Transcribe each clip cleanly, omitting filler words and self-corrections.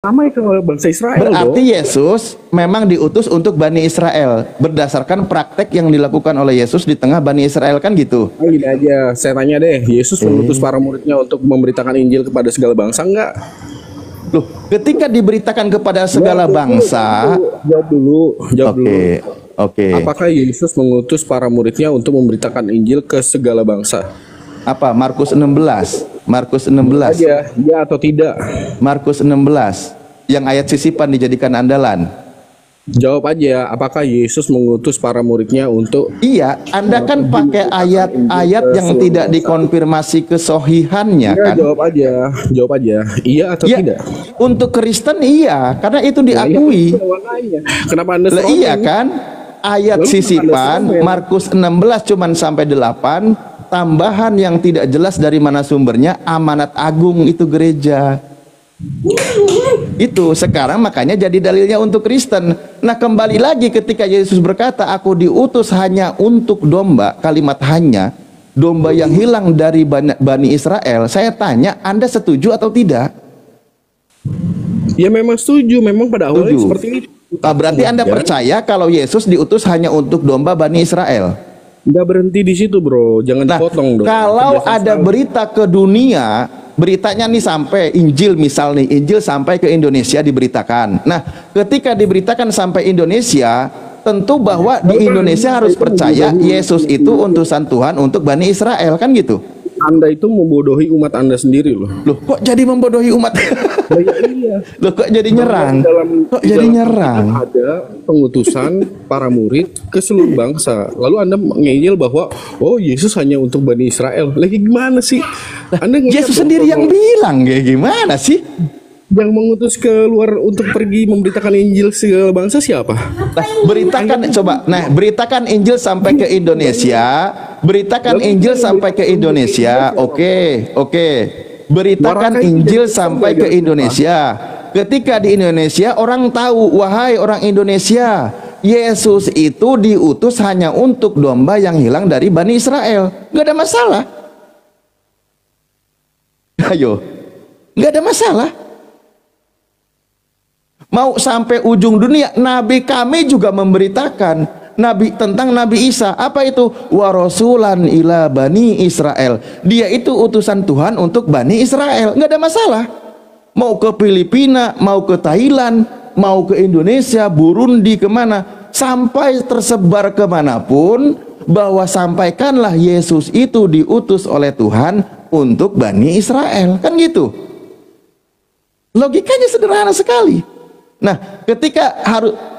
Sama itu bangsa Israel Berarti dong. Yesus memang diutus untuk Bani Israel berdasarkan praktek yang dilakukan oleh Yesus di tengah Bani Israel, kan gitu? Nah, gini aja, saya tanya deh, Yesus mengutus para muridnya untuk memberitakan Injil kepada segala bangsa enggak? Loh, ketika diberitakan kepada segala Jawab dulu, bangsa, jawab dulu, jawab dulu. oke, oke. Apakah Yesus mengutus para muridnya untuk memberitakan Injil ke segala bangsa? Apa? Markus 16. Markus 16. Aja, ya atau tidak? Markus 16. Yang ayat sisipan dijadikan andalan. Jawab aja, apakah Yesus mengutus para muridnya untuk Iya, Anda kan pakai ayat-ayat yang tidak dikonfirmasi kesohihannya, Ya, kan? jawab aja, iya atau Ya, tidak? untuk Kristen iya, karena itu Ya, diakui. makanya. Kenapa Anda Lah, iya serong? kan? Ayat Lalu sisipan Anda serong? Markus 16 cuman sampai 8, tambahan yang tidak jelas dari mana sumbernya, amanat agung itu gereja. Itu sekarang makanya jadi dalilnya untuk Kristen. Nah, kembali lagi ketika Yesus berkata, aku diutus hanya untuk domba, kalimat hanya, domba yang hilang dari Bani Israel. Saya tanya, Anda setuju atau tidak? Ya memang setuju, memang pada awalnya Setuju. seperti itu. Berarti Anda Ya, percaya kalau Yesus diutus hanya untuk domba Bani Israel? nggak berhenti di situ, bro. Jangan Nah, dipotong dong. kalau Kebiasaan ada sekali. berita ke dunia, beritanya nih sampai Injil, misal nih Injil sampai ke Indonesia diberitakan. Nah, ketika diberitakan sampai Indonesia, tentu bahwa di Indonesia harus percaya Yesus itu utusan Tuhan untuk Bani Israel, kan gitu. Anda itu membodohi umat Anda sendiri loh. Loh, kok jadi membodohi umat? Ya, iya. Loh, kok jadi nyerang? Kok Di jadi dalam nyerang? Alkitab ada pengutusan para murid ke seluruh bangsa. Lalu Anda ngeyel bahwa oh Yesus hanya untuk Bani Israel. Lagi gimana sih? Anda ngelihat Yesus dong sendiri yang bahwa bilang, kayak gimana sih? yang mengutus keluar untuk pergi memberitakan Injil segala bangsa siapa? Nah, beritakan coba. Nah, beritakan Injil sampai ke Indonesia. Beritakan Injil sampai ke Indonesia. Oke, oke. Beritakan Injil sampai ke Indonesia. Ketika di Indonesia orang tahu, wahai orang Indonesia, Yesus itu diutus hanya untuk domba yang hilang dari Bani Israel. Gak ada masalah. Ayo, gak ada masalah. Mau sampai ujung dunia, Nabi kami juga memberitakan tentang Nabi Isa. Apa itu? Wa rasulan ila Bani Israel. Dia itu utusan Tuhan untuk Bani Israel. Nggak ada masalah. Mau ke Filipina, mau ke Thailand, mau ke Indonesia, Burundi, kemana, sampai tersebar kemanapun, bahwa sampaikanlah Yesus itu diutus oleh Tuhan untuk Bani Israel. Kan gitu. Logikanya sederhana sekali. Nah,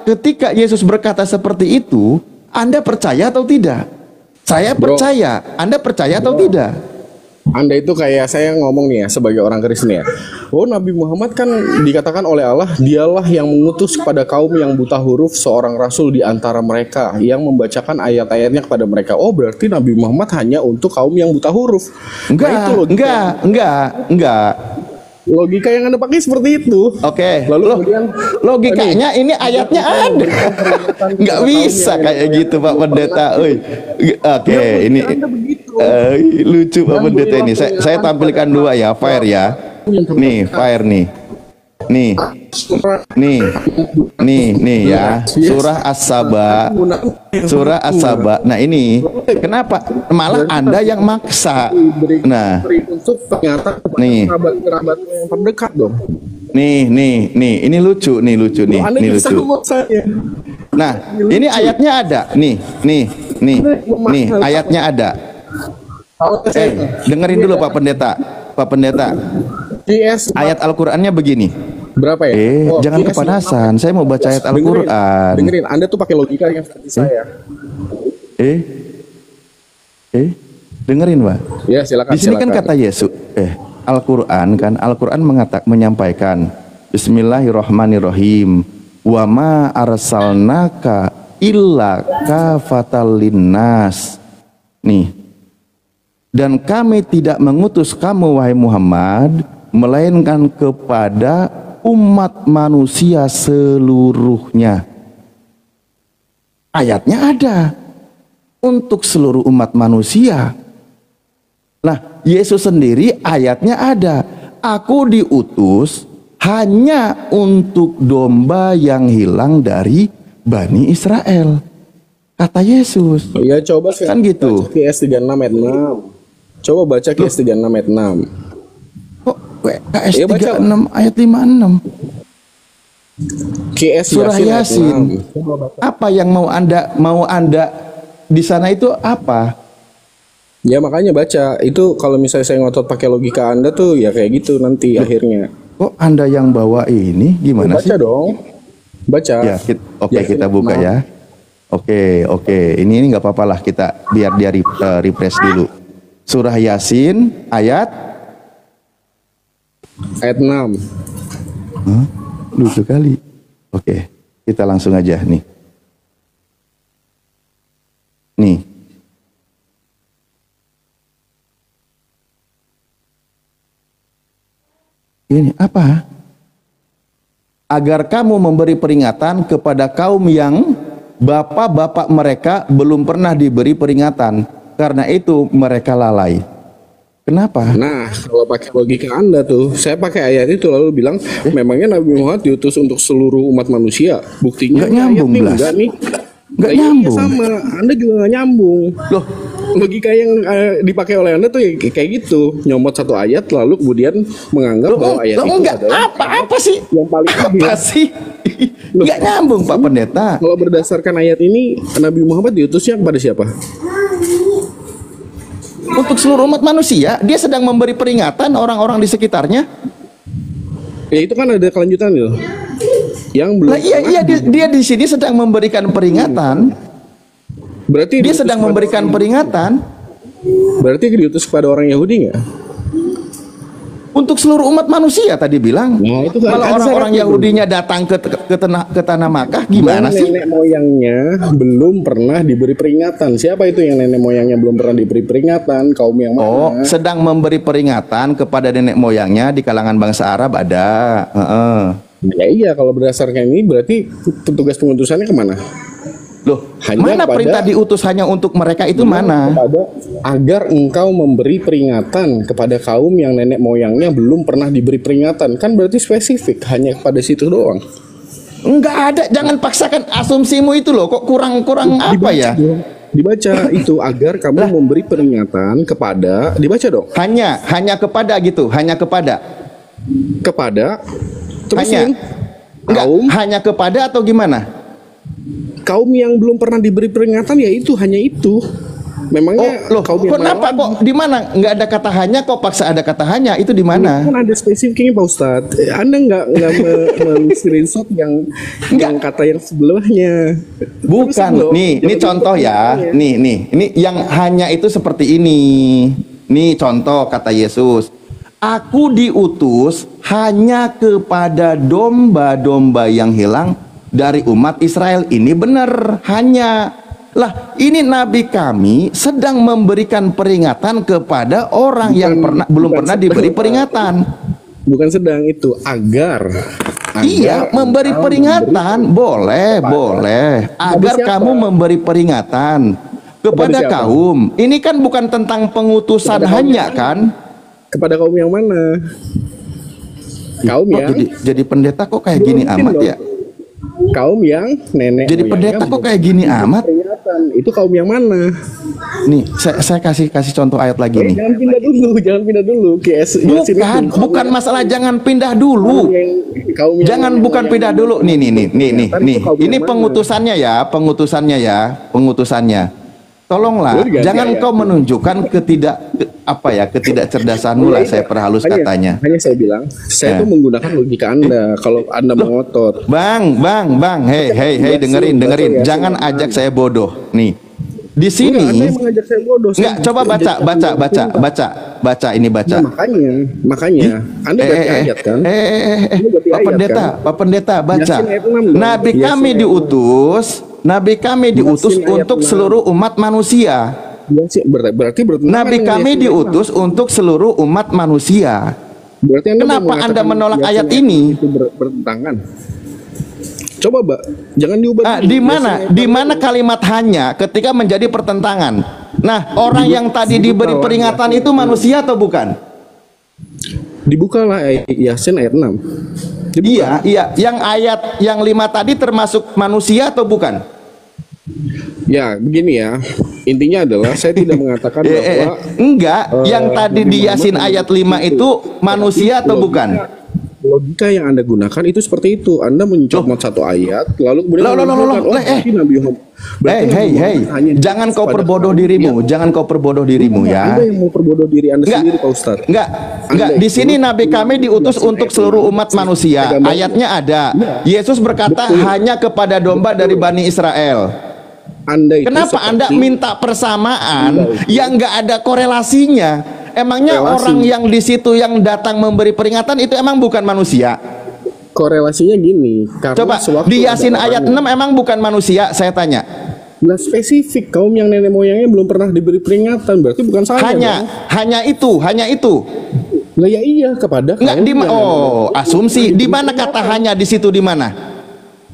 ketika Yesus berkata seperti itu, Anda percaya atau tidak? Saya Bro. percaya. Anda percaya atau tidak? Anda itu kayak saya ngomong nih ya sebagai orang Kristen ya. Oh, Nabi Muhammad kan dikatakan oleh Allah, dialah yang mengutus kepada kaum yang buta huruf seorang rasul di antara mereka yang membacakan ayat-ayatnya kepada mereka. Oh, berarti Nabi Muhammad hanya untuk kaum yang buta huruf. Enggak, enggak. Logika yang Anda pakai seperti itu. Oke. Lalu kemudian Logikanya ini ayatnya ada. Enggak bisa kayak gitu, Pak Pendeta. Oke, ini lucu Pak Pendeta ini. Saya tampilkan dua ya, fire ya. Nih, fire nih. Nih ya. Surah As-Saba. Surah As-Saba. Nah, ini kenapa malah Anda yang maksa? Nah, untuk ternyata nih. kerabat yang terdekat dong. Nih, ini lucu nih. Anda Ini bisa lucu. saya. Nah, ini ayatnya ada. Nih, ayatnya ada. Dengerin dulu Pak Pendeta. GS Ayat Al-Qur'annya begini. berapa ya? Jangan GS kepanasan. Saya mau baca ayat Al-Qur'an. Dengerin, Anda tuh pakai logika yang seperti saya. Dengerin, Pak. Ya, silakan. Di sini kan kata Yesus, Al-Qur'an kan, Al-Qur'an menyampaikan Bismillahirrahmanirrahim. Wa ma arsalnaka illa kafatal linnas. Nih. Dan kami tidak mengutus kamu wahai Muhammad melainkan kepada umat manusia seluruhnya. Ayatnya ada untuk seluruh umat manusia. Nah, Yesus sendiri ayatnya ada. Aku diutus hanya untuk domba yang hilang dari Bani Israel. Kata Yesus. Ya coba Kan gitu. baca QS 36 ayat 6. Coba baca QS 36 ayat 6. Kok KS Ya, baca. 36 ayat 56? QS Surah Yasin ayat Yasin. 6. Coba baca. Apa yang mau Anda di sana itu apa? Ya makanya baca. Itu kalau misalnya saya ngotot pakai logika Anda tuh ya kayak gitu nanti akhirnya. Kok Anda yang bawa ini gimana Baca sih? dong. Baca. Ya, oke Yasin kita ayat buka 6. ya. Oke. Ini nggak apa-apa lah, kita biar dia refresh dulu. Surah Yasin ayat Ayat 6. lucu kali. Oke, kita langsung aja nih. Nih. Ini apa? Agar kamu memberi peringatan kepada kaum yang bapak-bapak mereka belum pernah diberi peringatan, karena itu mereka lalai. Kenapa? Nah, kalau pakai logika Anda tuh, saya pakai ayat itu lalu bilang, memangnya Nabi Muhammad diutus untuk seluruh umat manusia. Buktinya Nggak nyambung, ayat nih, Blas. enggak nih. Nggak Iya, nyambung. sama, Anda juga nggak nyambung. Loh, Logika yang dipakai oleh Anda tuh ya kayak gitu, nyomot satu ayat lalu kemudian menganggap bahwa ayat itu enggak adalah apa sih? yang paling Apa akhir. sih? Nggak nyambung Pak Pendeta. Kalau berdasarkan ayat ini, Nabi Muhammad diutusnya kepada siapa? Untuk seluruh umat manusia, dia sedang memberi peringatan orang-orang di sekitarnya. Ya itu kan ada kelanjutan loh. Yang belum Lah iya pernah dia di sini sedang memberikan peringatan. berarti Dia diutus sedang kepada memberikan orang- peringatan Berarti diutus kepada orang Yahudi nggak? untuk seluruh umat manusia tadi bilang. Nah, itu kan Kalau ada orang-orang syaratnya, Yahudinya datang ke tanah Makkah, gimana Yang sih? nenek moyangnya belum pernah diberi peringatan. Siapa itu yang nenek moyangnya belum pernah diberi peringatan? Kaum yang mana? Oh, sedang memberi peringatan kepada nenek moyangnya di kalangan bangsa Arab ada. Heeh. Ya iya, kalau berdasarkan ini berarti petugas pengutusannya kemana? Loh, Hanya mana kepada- perintah diutus hanya untuk mereka itu mana? Kepada agar engkau memberi peringatan kepada kaum yang nenek moyangnya belum pernah diberi peringatan. Kan berarti spesifik hanya kepada situ doang. Enggak ada, jangan paksakan asumsimu itu loh. Kok kurang apa ya? Dibaca itu agar kamu memberi peringatan kepada, dibaca dong, Hanya kepada gitu, hanya kepada. terusin Enggak, kaum hanya kepada atau gimana? kaum yang belum pernah diberi peringatan, ya itu hanya itu. Memangnya Oh, loh, kaum yang kenapa mana kok lagi? di mana nggak ada kata hanya, kok paksa ada kata hanya? Itu di mana? Kan ada spesifiknya Pak Ustadz. Anda nggak screenshot yang kata yang sebelahnya. Bukan. Terusin loh. Nih Jangan contoh ya. peringkatannya. Ini yang hanya itu seperti ini. Nih contoh kata Yesus. Aku diutus hanya kepada domba-domba yang hilang dari umat Israel. Ini benar, hanya. Lah, ini nabi kami sedang memberikan peringatan kepada orang yang belum pernah diberi peringatan. Bukan sedang, itu agar. Iya, memberi engkau peringatan boleh. Agar siapa? kamu memberi peringatan kepada siapa? kaum. Ini kan bukan tentang pengutusan Kepada kaum hanya yang kan? Kepada kaum yang mana? Kaum Kok yang jadi pendeta kok kayak gini Mungkin amat dong. ya? Kaum yang nenek Jadi moyangnya pendeta kok belum kayak gini diberi amat? peringatan. Itu kaum yang mana? Nih, saya kasih contoh ayat lagi nih. Jangan pindah dulu. Bukan masalah jangan pindah dulu. Jangan bukan pindah dulu. Nih. Ini pengutusannya ya. Tolonglah, Boleh diganti jangan ayat. kau menunjukkan ketidakcerdasanmu lah, saya perhalus katanya. Hanya saya bilang, saya tuh menggunakan logika Anda. Kalau Anda mengotot, Bang, hei, dengerin. ya, Jangan silakan. ajak saya bodoh. Nih, di Enggak, Anda sini yang mengajak saya bodoh. nggak, coba baca. Makanya, Anda baca ayat kan? Ini berarti Pak ayat, Pak Pendeta, baca. Yasin ayat 6 dong. Nabi Yasin kami ayat 6. Nabi kami diutus Yasin ayat untuk 6. seluruh umat manusia. Ya sih, berarti bertentangan Nabi dengan kami Yasin ayat diutus untuk seluruh umat manusia. 6. Berarti Anda Kenapa mau mengatakan Anda menolak Yasin ayat ayat ini? Itu bertentangan. Coba, Mbak, jangan diubah. Di mana kalimat hanya ketika menjadi pertentangan? Nah, orang yang tadi diberi peringatan itu manusia atau bukan? Dibukalah Yasin ayat 6. Iya, iya. Yang ayat yang 5 tadi termasuk manusia atau bukan? Ya, begini ya. Intinya adalah saya tidak mengatakan bahwa enggak, yang tadi di Yasin ayat 5 itu manusia atau bukan? Logika yang Anda gunakan itu seperti itu. Anda mencomot satu ayat, lalu kemudian Nabi Muhammad. Jangan kau perbodoh dirimu, jangan kau perbodoh dirimu ya. Anda yang mau perbodoh diri Anda sendiri, Pak Ustadz. Enggak. Di sini Nabi kami diutus untuk seluruh umat manusia. Ayatnya ada. Yesus berkata hanya kepada domba dari Bani Israel. Kenapa Anda minta persamaan yang enggak ada korelasinya? Emangnya orang yang di situ yang datang memberi peringatan itu emang bukan manusia? Korelasinya gini, karena coba di Yasin ayat 6 emang bukan manusia, saya tanya. Nah, spesifik kaum yang nenek moyangnya belum pernah diberi peringatan, berarti bukan saya. Hanya itu. Nah, ya iya kepada asumsi. Di mana kata hanya di situ di mana?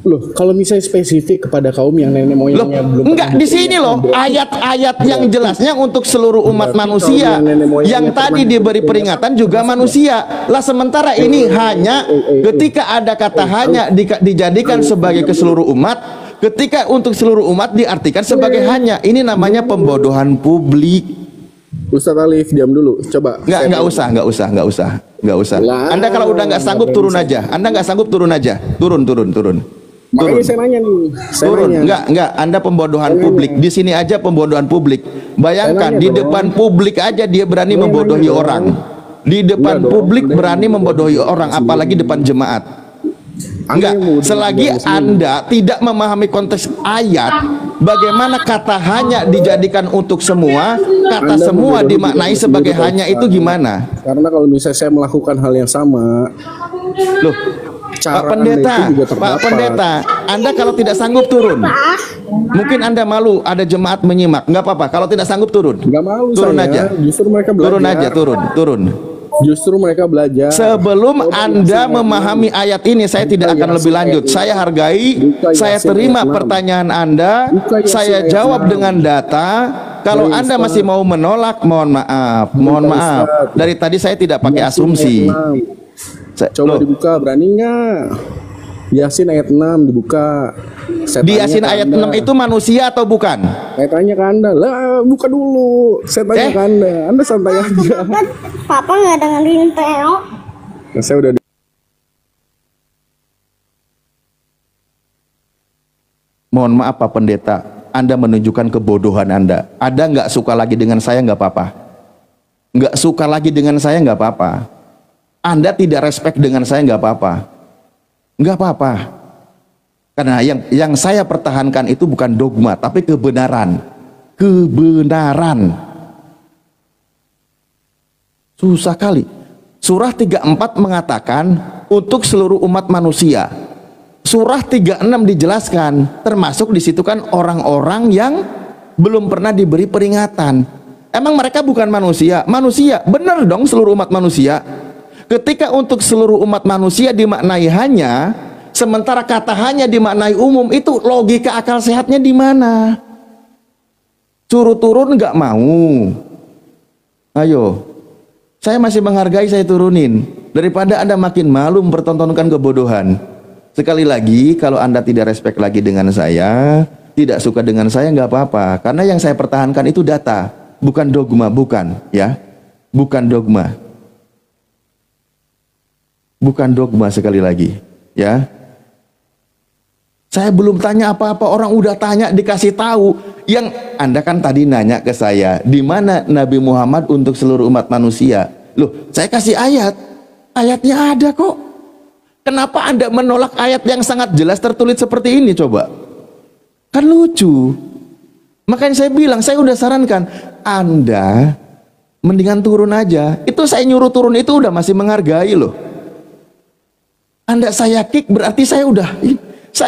Loh, kalau misalnya spesifik kepada kaum yang nenek moyangnya belum enggak di sini loh, ayat-ayat yang jelasnya untuk seluruh umat manusia. Yang tadi diberi peringatan juga manusia. Lah sementara ini hanya ketika ada kata hanya dijadikan sebagai keseluruh umat, ketika untuk seluruh umat diartikan sebagai hanya. Ini namanya pembodohan publik. Ustaz Alif, diam dulu. Coba. Enggak usah. Anda kalau udah nggak sanggup turun aja. Anda nggak sanggup turun aja. Turun. Makanya saya nanya nih. Turun. Enggak. Anda pembodohan publik. Di sini aja pembodohan publik. Bayangkan di depan publik aja dia berani membodohi orang. Di depan publik berani membodohi orang, apalagi depan jemaat. Enggak. Selagi Anda tidak memahami konteks ayat, bagaimana kata hanya dijadikan untuk semua, kata semua dimaknai sebagai hanya itu gimana? Karena kalau misalnya saya melakukan hal yang sama, loh, Pak Pendeta, Anda kalau tidak sanggup turun. Mungkin Anda malu ada jemaat menyimak. Enggak apa-apa, kalau tidak sanggup turun. Enggak malu turun saya. Aja. Justru mereka belajar. Turun. Justru mereka belajar. Sebelum Anda memahami ayat ini, saya tidak akan lebih lanjut. Saya hargai, saya terima pertanyaan Anda, saya jawab dengan data. Kalau Anda masih mau menolak, mohon maaf. Dari tadi saya tidak pakai asumsi. Coba dibuka, berani nggak? Yasin ayat 6 dibuka. Di Yasin ayat 6 itu manusia atau bukan? Saya tanya ke Anda. Lah, buka dulu. Saya tanya ke Anda. Anda santai aja. Papa nggak dengerin Theo. Nah, saya udah. Mohon maaf Pak Pendeta, Anda menunjukkan kebodohan Anda. Anda nggak suka lagi dengan saya nggak apa-apa. Nggak suka lagi dengan saya nggak apa-apa. Anda tidak respect dengan saya nggak apa-apa. Nggak apa-apa. Karena yang saya pertahankan itu bukan dogma, tapi kebenaran. Kebenaran. Susah kali. Surah 34 mengatakan untuk seluruh umat manusia. Surah 36 dijelaskan, termasuk di situ kan orang-orang yang belum pernah diberi peringatan. Emang mereka bukan manusia? Manusia, benar dong seluruh umat manusia. Ketika untuk seluruh umat manusia dimaknai hanya, sementara kata hanya dimaknai umum, itu logika akal sehatnya di mana? Suruh turun nggak mau. Ayo, saya masih menghargai, saya turunin. Daripada Anda makin malu mempertontonkan kebodohan. Sekali lagi, kalau Anda tidak respect lagi dengan saya, tidak suka dengan saya, nggak apa-apa. Karena yang saya pertahankan itu data, bukan dogma, bukan, ya, bukan dogma. Bukan dogma sekali lagi, ya. Saya belum tanya apa-apa, orang udah tanya dikasih tahu. Yang Anda kan tadi nanya ke saya, di mana Nabi Muhammad untuk seluruh umat manusia? Loh, saya kasih ayat. Ayatnya ada kok. Kenapa Anda menolak ayat yang sangat jelas tertulis seperti ini coba? Kan lucu. Makanya saya bilang, saya udah sarankan Anda mendingan turun aja. Itu saya nyuruh turun itu udah masih menghargai loh. Anda saya kick berarti saya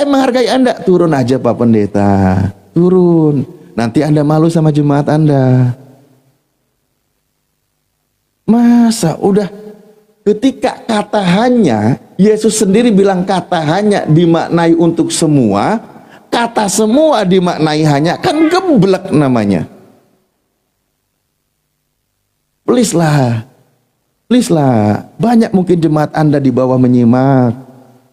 menghargai Anda. Turun aja Pak Pendeta, turun. Nanti Anda malu sama jemaat Anda. Masa udah ketika kata hanya, Yesus sendiri bilang kata hanya dimaknai untuk semua, kata semua dimaknai hanya, kan geblek namanya. Please lah. Please lah, banyak mungkin jemaat Anda di bawah menyimak.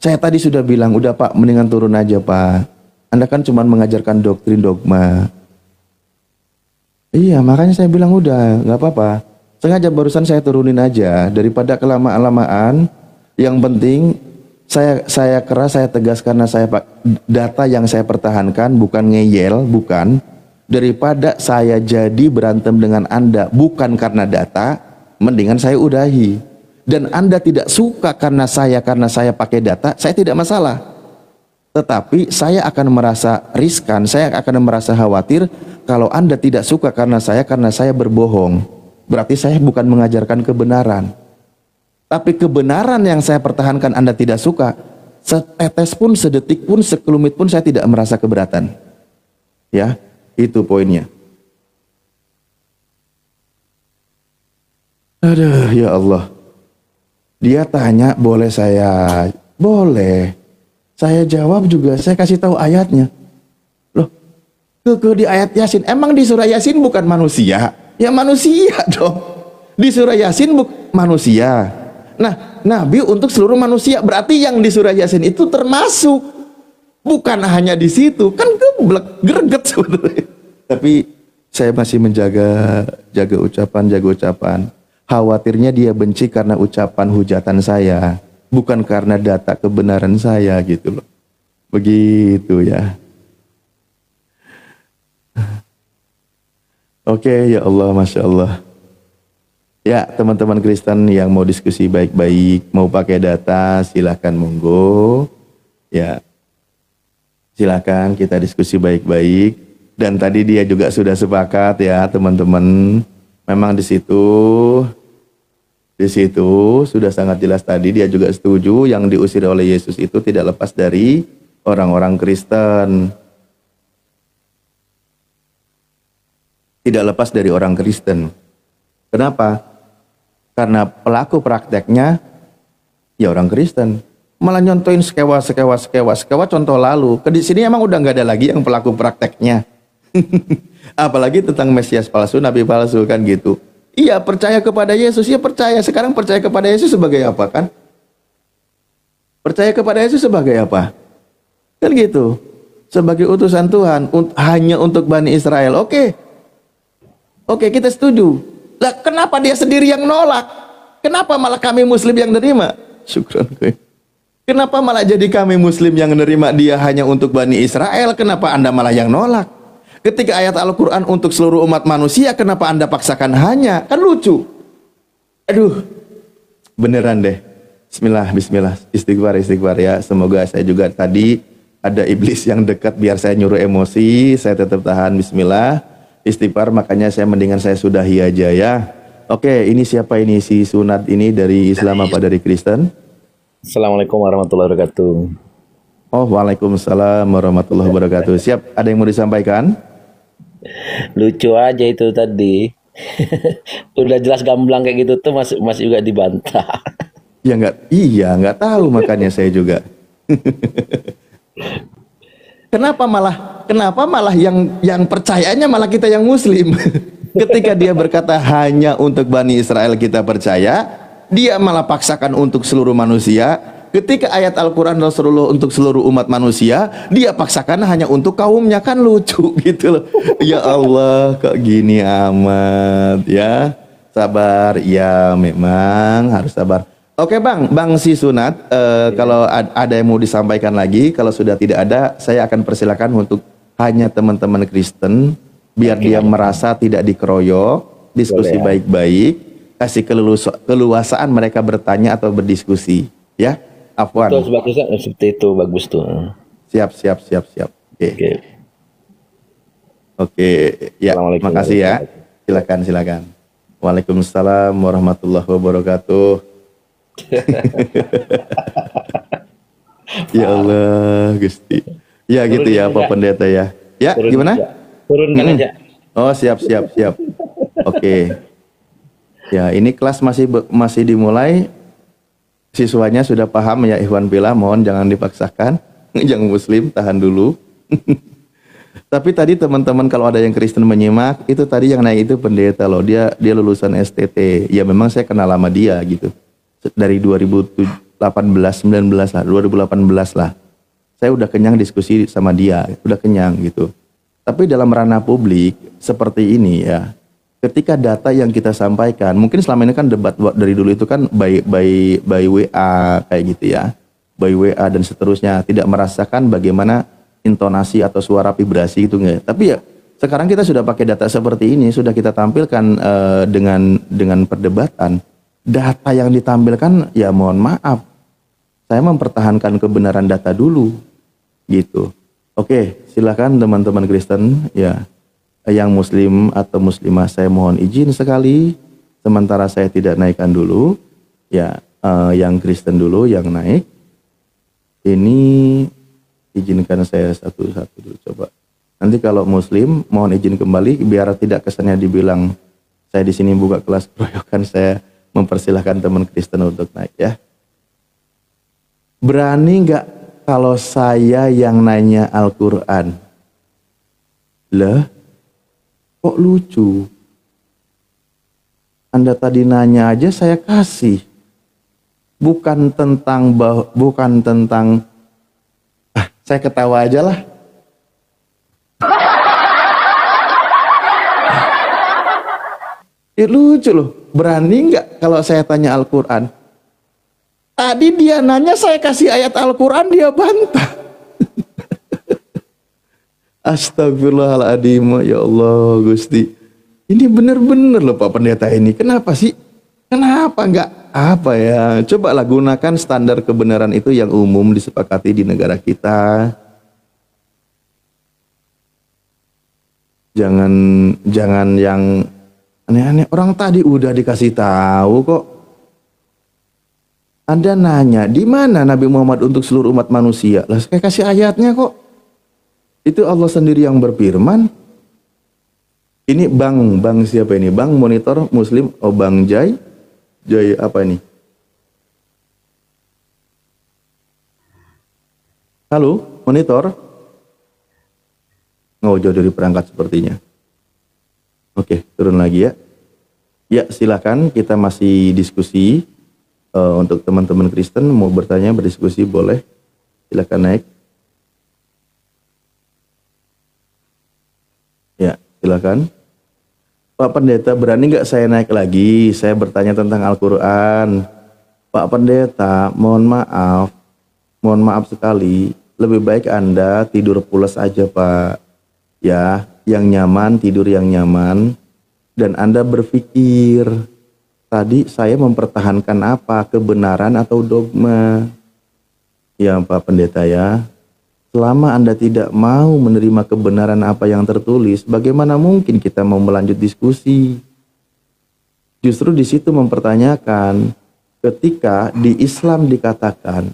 Saya tadi sudah bilang, udah Pak, mendingan turun aja Pak. Anda kan cuma mengajarkan doktrin dogma. Iya, makanya saya bilang udah, nggak apa-apa. Sengaja barusan saya turunin aja daripada kelamaan-lamaan. Yang penting saya keras, saya tegas karena data yang saya pertahankan bukan ngeyel, bukan. Daripada saya jadi berantem dengan Anda bukan karena data, mendingan saya udahi. Dan Anda tidak suka karena saya pakai data, saya tidak masalah. Tetapi saya akan merasa riskan, saya akan merasa khawatir kalau Anda tidak suka karena saya berbohong. Berarti saya bukan mengajarkan kebenaran. Tapi kebenaran yang saya pertahankan Anda tidak suka, setetes pun, sedetik pun, sekelumit pun saya tidak merasa keberatan. Ya, itu poinnya. Aduh, ya Allah. Dia tanya, boleh saya? Boleh. Saya jawab juga, saya kasih tahu ayatnya. Loh, di ayat Yasin, emang di surah Yasin bukan manusia? Ya manusia dong. Di surah Yasin manusia. Nah, Nabi untuk seluruh manusia, berarti yang di surah Yasin itu termasuk. Bukan hanya di situ, kan geblek, greget sebetulnya. Tapi saya masih jaga ucapan. Khawatirnya dia benci karena ucapan hujatan saya, bukan karena data kebenaran saya gitu loh. Begitu ya. Oke, ya Allah, Masya Allah. Ya, teman-teman Kristen yang mau diskusi baik-baik, mau pakai data, silakan monggo. Ya, silakan kita diskusi baik-baik. Dan tadi dia juga sudah sepakat ya, teman-teman. Memang di situ sudah sangat jelas tadi, dia juga setuju yang diusir oleh Yesus itu tidak lepas dari orang-orang Kristen. Tidak lepas dari orang Kristen. Kenapa? Karena pelaku prakteknya ya orang Kristen. Malah nyontoin sekewa contoh lalu. Di sini emang udah nggak ada lagi yang pelaku prakteknya. Apalagi tentang Mesias palsu, Nabi palsu kan gitu. Iya, percaya kepada Yesus, ya percaya. Sekarang percaya kepada Yesus sebagai apa kan? Percaya kepada Yesus sebagai apa? Kan gitu. Sebagai utusan Tuhan hanya untuk Bani Israel. Oke, kita setuju. Lah kenapa dia sendiri yang nolak? Kenapa malah kami Muslim yang nerima? Syukran. Kenapa malah jadi kami Muslim yang nerima dia hanya untuk Bani Israel? Kenapa Anda malah yang nolak? Ketika ayat Al-Quran untuk seluruh umat manusia, kenapa Anda paksakan hanya? Kan lucu. Aduh, beneran deh. Bismillah. Istighfar ya. Semoga saya juga tadi ada iblis yang dekat biar saya nyuruh emosi. Saya tetap tahan. Bismillah. Istighfar, makanya saya mendingan saya sudahi aja ya. Oke, ini siapa ini? Si Sunat ini dari Islam apa dari Kristen? Assalamualaikum warahmatullahi wabarakatuh. Oh, waalaikumsalam warahmatullahi wabarakatuh. Siap, ada yang mau disampaikan? Lucu aja itu tadi. Udah jelas gamblang kayak gitu tuh masih juga dibantah. Ya nggak tahu makanya saya juga. Kenapa malah yang percayanya malah kita yang Muslim? Ketika dia berkata hanya untuk Bani Israel kita percaya, dia malah paksakan untuk seluruh manusia. Ketika ayat Al-Quran Rasulullah untuk seluruh umat manusia, dia paksakan hanya untuk kaumnya. Kan lucu gitu loh. Ya Allah, kok gini amat ya. Sabar, ya memang harus sabar. Oke Bang Si Sunat, kalau ada yang mau disampaikan lagi, kalau sudah tidak ada, saya akan persilakan untuk hanya teman-teman Kristen, biar dia merasa tidak dikeroyok, diskusi baik-baik, kasih keluasaan mereka bertanya atau berdiskusi, ya. Afwan. Betul, bagusnya seperti itu, bagus tuh. Siap. Oke, ya, makasih ya. Silakan. Waalaikumsalam warahmatullahi wabarakatuh. Ya Allah, Gusti. Ya gitu ya, Pak Pendeta ya. Ya, gimana? Turunkan aja. Oh, siap. Oke. Ya, ini kelas masih dimulai. Siswanya sudah paham ya, Ikhwan Fillah, mohon jangan dipaksakan. Yang Muslim tahan dulu. Tapi tadi teman-teman kalau ada yang Kristen menyimak, itu tadi yang naik itu pendeta loh. Dia lulusan STT. Ya memang saya kenal sama dia gitu. Dari 2018, 19 lah, 2018 lah. Saya udah kenyang diskusi sama dia, udah kenyang gitu. Tapi dalam ranah publik seperti ini ya, ketika data yang kita sampaikan, mungkin selama ini kan debat dari dulu itu kan by WA kayak gitu ya. By WA dan seterusnya, tidak merasakan bagaimana intonasi atau suara vibrasi itu enggak. Tapi ya sekarang kita sudah pakai data seperti ini, sudah kita tampilkan dengan perdebatan. Data yang ditampilkan ya mohon maaf, saya mempertahankan kebenaran data dulu gitu. Oke, silakan teman-teman Kristen ya, yang muslim atau muslimah saya mohon izin sekali, sementara saya tidak naikkan dulu ya, yang Kristen dulu yang naik. Ini izinkan saya satu-satu dulu coba. Nanti kalau muslim mohon izin kembali biar tidak kesannya dibilang saya di sini buka kelas keroyokan, saya mempersilahkan teman Kristen untuk naik ya. Berani nggak kalau saya yang nanya Al-Quran? Lah, kok lucu? Anda tadi nanya aja saya kasih. Bukan tentang saya ketawa aja lah. Lucu loh. Berani nggak kalau saya tanya Al-Quran? Tadi dia nanya saya kasih ayat Al-Quran, dia bantah. Astagfirullahaladzim, ya Allah Gusti. Ini bener-bener loh Pak Pendeta ini. Kenapa sih? Kenapa nggak apa ya? Cobalah gunakan standar kebenaran itu yang umum disepakati di negara kita. Jangan yang aneh-aneh. Orang tadi udah dikasih tahu kok. Anda nanya di mana Nabi Muhammad untuk seluruh umat manusia? Lah saya kasih ayatnya kok. Itu Allah sendiri yang berfirman. Ini bang siapa ini? Bang monitor Muslim, oh Bang Jai apa ini? Halo, monitor? Oh, jauh dari perangkat sepertinya. Oke, turun lagi ya. Ya, silakan kita masih diskusi. Untuk teman-teman Kristen mau bertanya, berdiskusi boleh. Silakan naik. Ya, silakan. Pak Pendeta, berani nggak saya naik lagi? Saya bertanya tentang Al-Quran. Pak Pendeta, mohon maaf sekali. Lebih baik Anda tidur pulas aja Pak. Ya, yang nyaman, tidur yang nyaman. Dan Anda berpikir, tadi saya mempertahankan apa? Kebenaran atau dogma? Ya Pak Pendeta ya. Selama Anda tidak mau menerima kebenaran apa yang tertulis, bagaimana mungkin kita mau melanjut diskusi? Justru di situ mempertanyakan, ketika di Islam dikatakan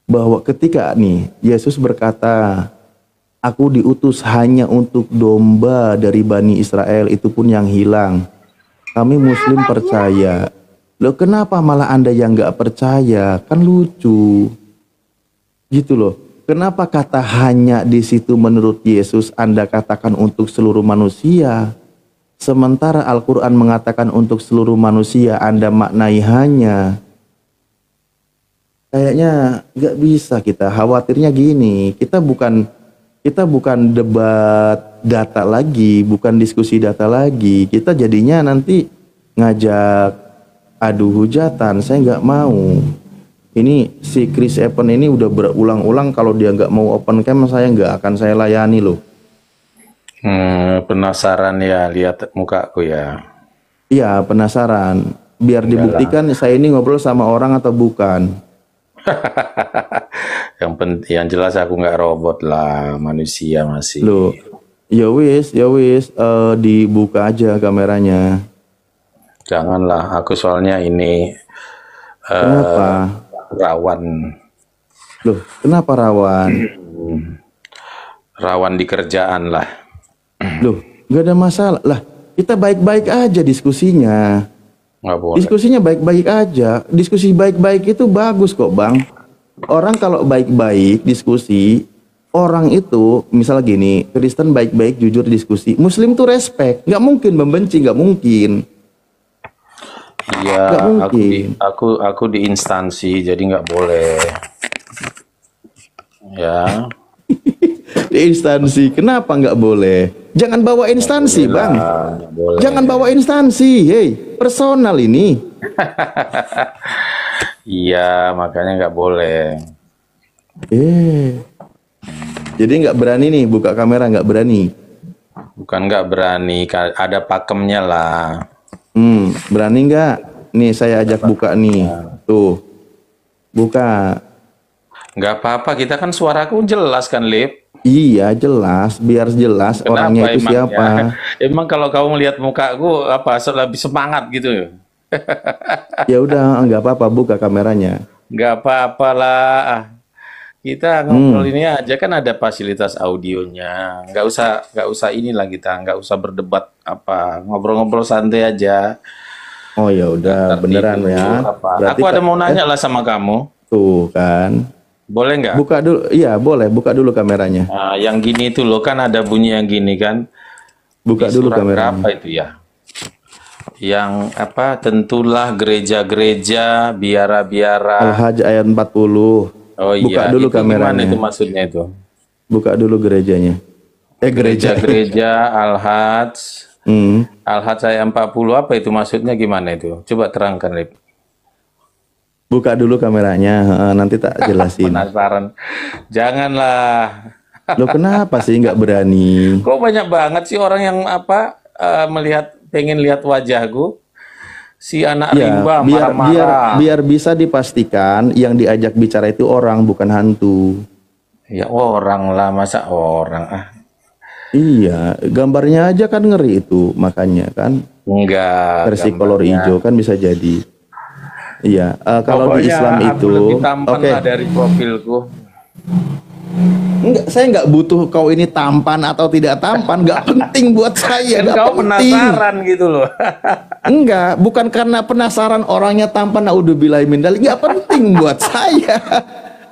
bahwa ketika Yesus berkata, aku diutus hanya untuk domba dari Bani Israel, itu pun yang hilang. Kami Muslim percaya. Loh kenapa malah Anda yang nggak percaya? Kan lucu. Gitu loh. Kenapa kata hanya di situ menurut Yesus Anda katakan untuk seluruh manusia? Sementara Al-Quran mengatakan untuk seluruh manusia Anda maknai hanya. Kayaknya nggak bisa kita. Khawatirnya gini, kita bukan debat data lagi, bukan diskusi data lagi. Kita jadinya nanti ngajak adu hujatan. Saya nggak mau. Ini si Chris Evans ini udah berulang-ulang kalau dia nggak mau open cam saya nggak akan saya layani loh. Penasaran ya lihat mukaku ya. Iya penasaran. Biar dibuktikan saya ini ngobrol sama orang atau bukan. yang jelas aku nggak robot lah, manusia masih. Loh, ya wis, dibuka aja kameranya. Janganlah, aku soalnya ini. Kenapa? Rawan. Loh, kenapa rawan? Rawan di kerjaan lah. Loh, nggak ada masalah lah. Kita baik-baik aja diskusinya. Nggak boleh. Diskusinya baik-baik aja. Diskusi baik-baik itu bagus kok, Bang. Orang kalau baik-baik diskusi orang itu misal gini, Kristen baik-baik jujur diskusi, Muslim tuh respect, nggak mungkin membenci, nggak mungkin, Iya, nggak aku di mungkin. aku di instansi, jadi nggak boleh. Ya, Di instansi, kenapa nggak boleh? Jangan bawa nggak boleh instansi, bang. lah, nggak boleh. Jangan bawa instansi, hey, personal ini. Iya, makanya nggak boleh. Jadi nggak berani nih buka kamera, nggak berani. Bukan nggak berani, ada pakemnya lah. Berani nggak? Nih saya ajak buka nih, tuh, buka. Nggak apa-apa, kita kan suaraku jelas kan, Lip. Iya jelas, biar jelas orangnya Kenapa itu emangnya? siapa. Emang kalau kamu melihat mukaku apa lebih semangat gitu? Ya udah, nggak apa-apa, buka kameranya. Nggak apa-apa lah. Kita ngobrol ini aja kan ada fasilitas audionya. Nggak usah inilah kita, nggak usah berdebat apa. Ngobrol-ngobrol santai aja. Oh ya udah, beneran Itu ya. apa? Berarti Aku ada mau nanya lah sama kamu. tuh kan. Boleh nggak? Buka dulu, iya boleh, buka dulu kameranya. Nah, yang gini tuh loh kan ada bunyi yang gini kan. Buka Di dulu surat kameranya. berapa itu ya? Yang apa? Tentulah gereja-gereja, biara-biara. Al-Hajj ayat 40. Oh Buka iya, dulu itu gimana kameranya. itu maksudnya itu? Buka dulu gerejanya. Gereja. Gereja-gereja Al-Hajj, Hmm. Al-Hajj ayat 40 apa itu maksudnya gimana itu? Coba terangkan, Lip. Buka dulu kameranya, nanti tak jelasin. Penasaran. Janganlah. Lo kenapa sih nggak berani? Kok banyak banget sih orang yang apa pengen lihat wajahku? Si anak Ya, rimba biar marah-marah. biar bisa dipastikan yang diajak bicara itu orang bukan hantu. Ya orang lah, masa orang ah. Iya, gambarnya aja kan ngeri itu, makanya kan Enggak. versi kolor gambarnya. hijau kan bisa jadi. Iya, kalau di Pokoknya Islam aku itu, lebih tampan oke. lah dari profilku. Enggak, saya nggak butuh kau ini tampan atau tidak tampan, nggak penting buat saya, Kan nggak kau penting. penasaran gitu loh. Enggak, bukan karena penasaran orangnya tampan, naudzubillahi min dzalik, nggak penting buat saya.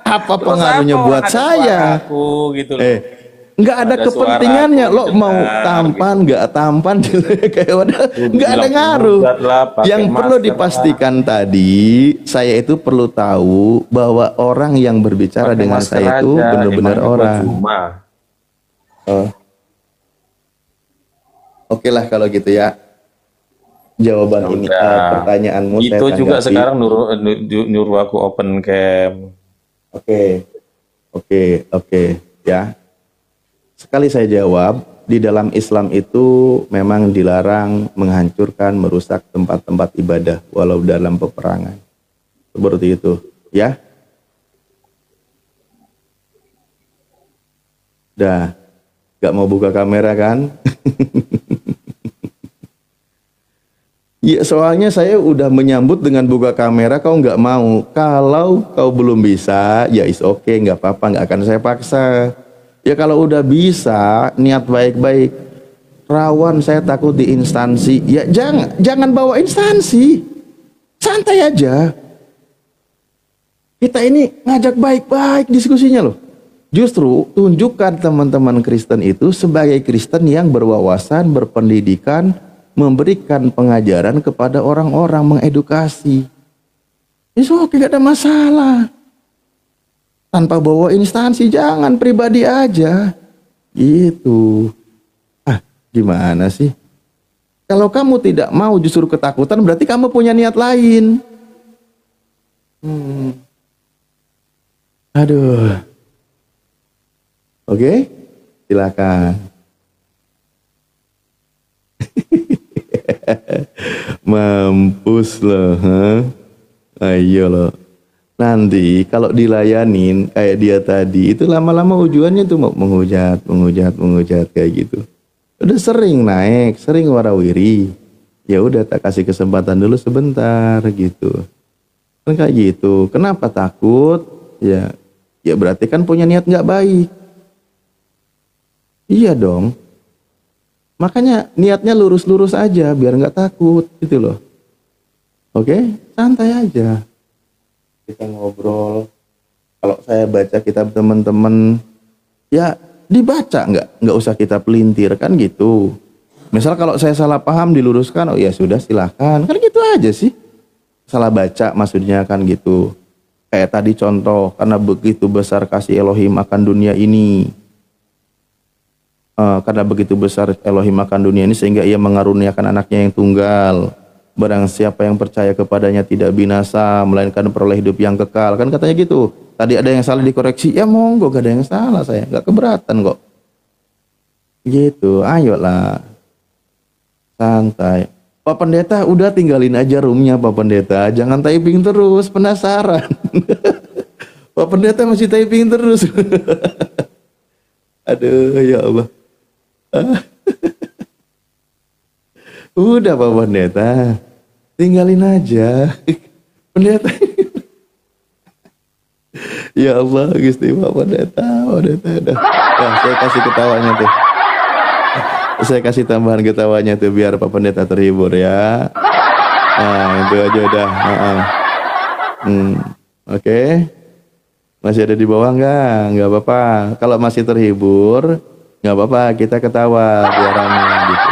Apa Terus pengaruhnya apa buat ada saya? suaraku gitu loh. Nggak ada Ada kepentingannya. suaraku Lo mau didengar, tampan, nggak tampan, kayak udah nggak ada bilang ngaruh. "Buat lah, pakai Yang perlu masker dipastikan tadi, saya itu perlu tahu bahwa orang yang berbicara Pakai dengan masker saya itu aja, benar-benar emangnya buat orang. cuma." Oh. Oke lah kalau gitu ya. Jawaban ini, Udah. pertanyaanmu saya Itu juga tanggapi. sekarang nyuruh aku open cam. Oke, ya. Sekali saya jawab, di dalam Islam itu memang dilarang menghancurkan, merusak tempat-tempat ibadah walau dalam peperangan. Seperti itu, ya. Dah, gak mau buka kamera kan? Ya soalnya saya udah menyambut dengan buka kamera, kau nggak mau. Kalau kau belum bisa, ya is oke, nggak apa-apa, nggak akan saya paksa. Ya kalau udah bisa, niat baik-baik. Rawan saya takut di instansi. Ya jangan bawa instansi. Santai aja. Kita ini ngajak baik-baik diskusinya loh. Justru tunjukkan teman-teman Kristen itu sebagai Kristen yang berwawasan, berpendidikan, memberikan pengajaran kepada orang-orang, mengedukasi. Itu oke, gak ada masalah. Tanpa bawa instansi, jangan pribadi aja. Gitu. Gimana sih? Kalau kamu tidak mau justru ketakutan, berarti kamu punya niat lain. Aduh. Oke, silakan. Mampus loh, ayo loh. Nanti kalau dilayanin kayak dia tadi, itu lama-lama ujuannya tuh mau menghujat kayak gitu. Udah sering naik, sering warawiri. Ya udah tak kasih kesempatan dulu sebentar gitu. Kan kayak gitu. Kenapa takut? Ya berarti kan punya niat nggak baik. Iya dong. Makanya niatnya lurus-lurus aja biar nggak takut gitu loh. Oke, santai aja. Kita ngobrol. Kalau saya baca kitab teman-teman, ya dibaca, nggak usah kita pelintir kan gitu. Misal kalau saya salah paham diluruskan, oh ya sudah silahkan, kan gitu aja sih. Salah baca maksudnya kan gitu. Kayak tadi contoh, karena begitu besar kasih Elohim akan dunia ini. Karena begitu besar Elohim akan dunia ini sehingga ia mengaruniakan anaknya yang tunggal. Barang siapa yang percaya kepadanya tidak binasa, melainkan peroleh hidup yang kekal. Kan katanya gitu. Tadi ada yang salah dikoreksi, ya monggo, gak ada yang salah, saya gak keberatan kok. Gitu, ayolah. Santai. Pak Pendeta udah tinggalin aja roomnya Pak Pendeta. Jangan typing terus, penasaran. Pak Pendeta masih typing terus. Aduh ya Allah. Udah Pak Pendeta, tinggalin aja. Pendeta. Ya Allah, Gusti Pak Pendeta, udah. Nah, saya kasih ketawanya tuh. Saya kasih tambahan ketawanya tuh biar Pak Pendeta terhibur ya. Nah, itu aja udah. Oke. Masih ada di bawah nggak apa-apa. Kalau masih terhibur, nggak apa-apa, kita ketawa biar rame gitu.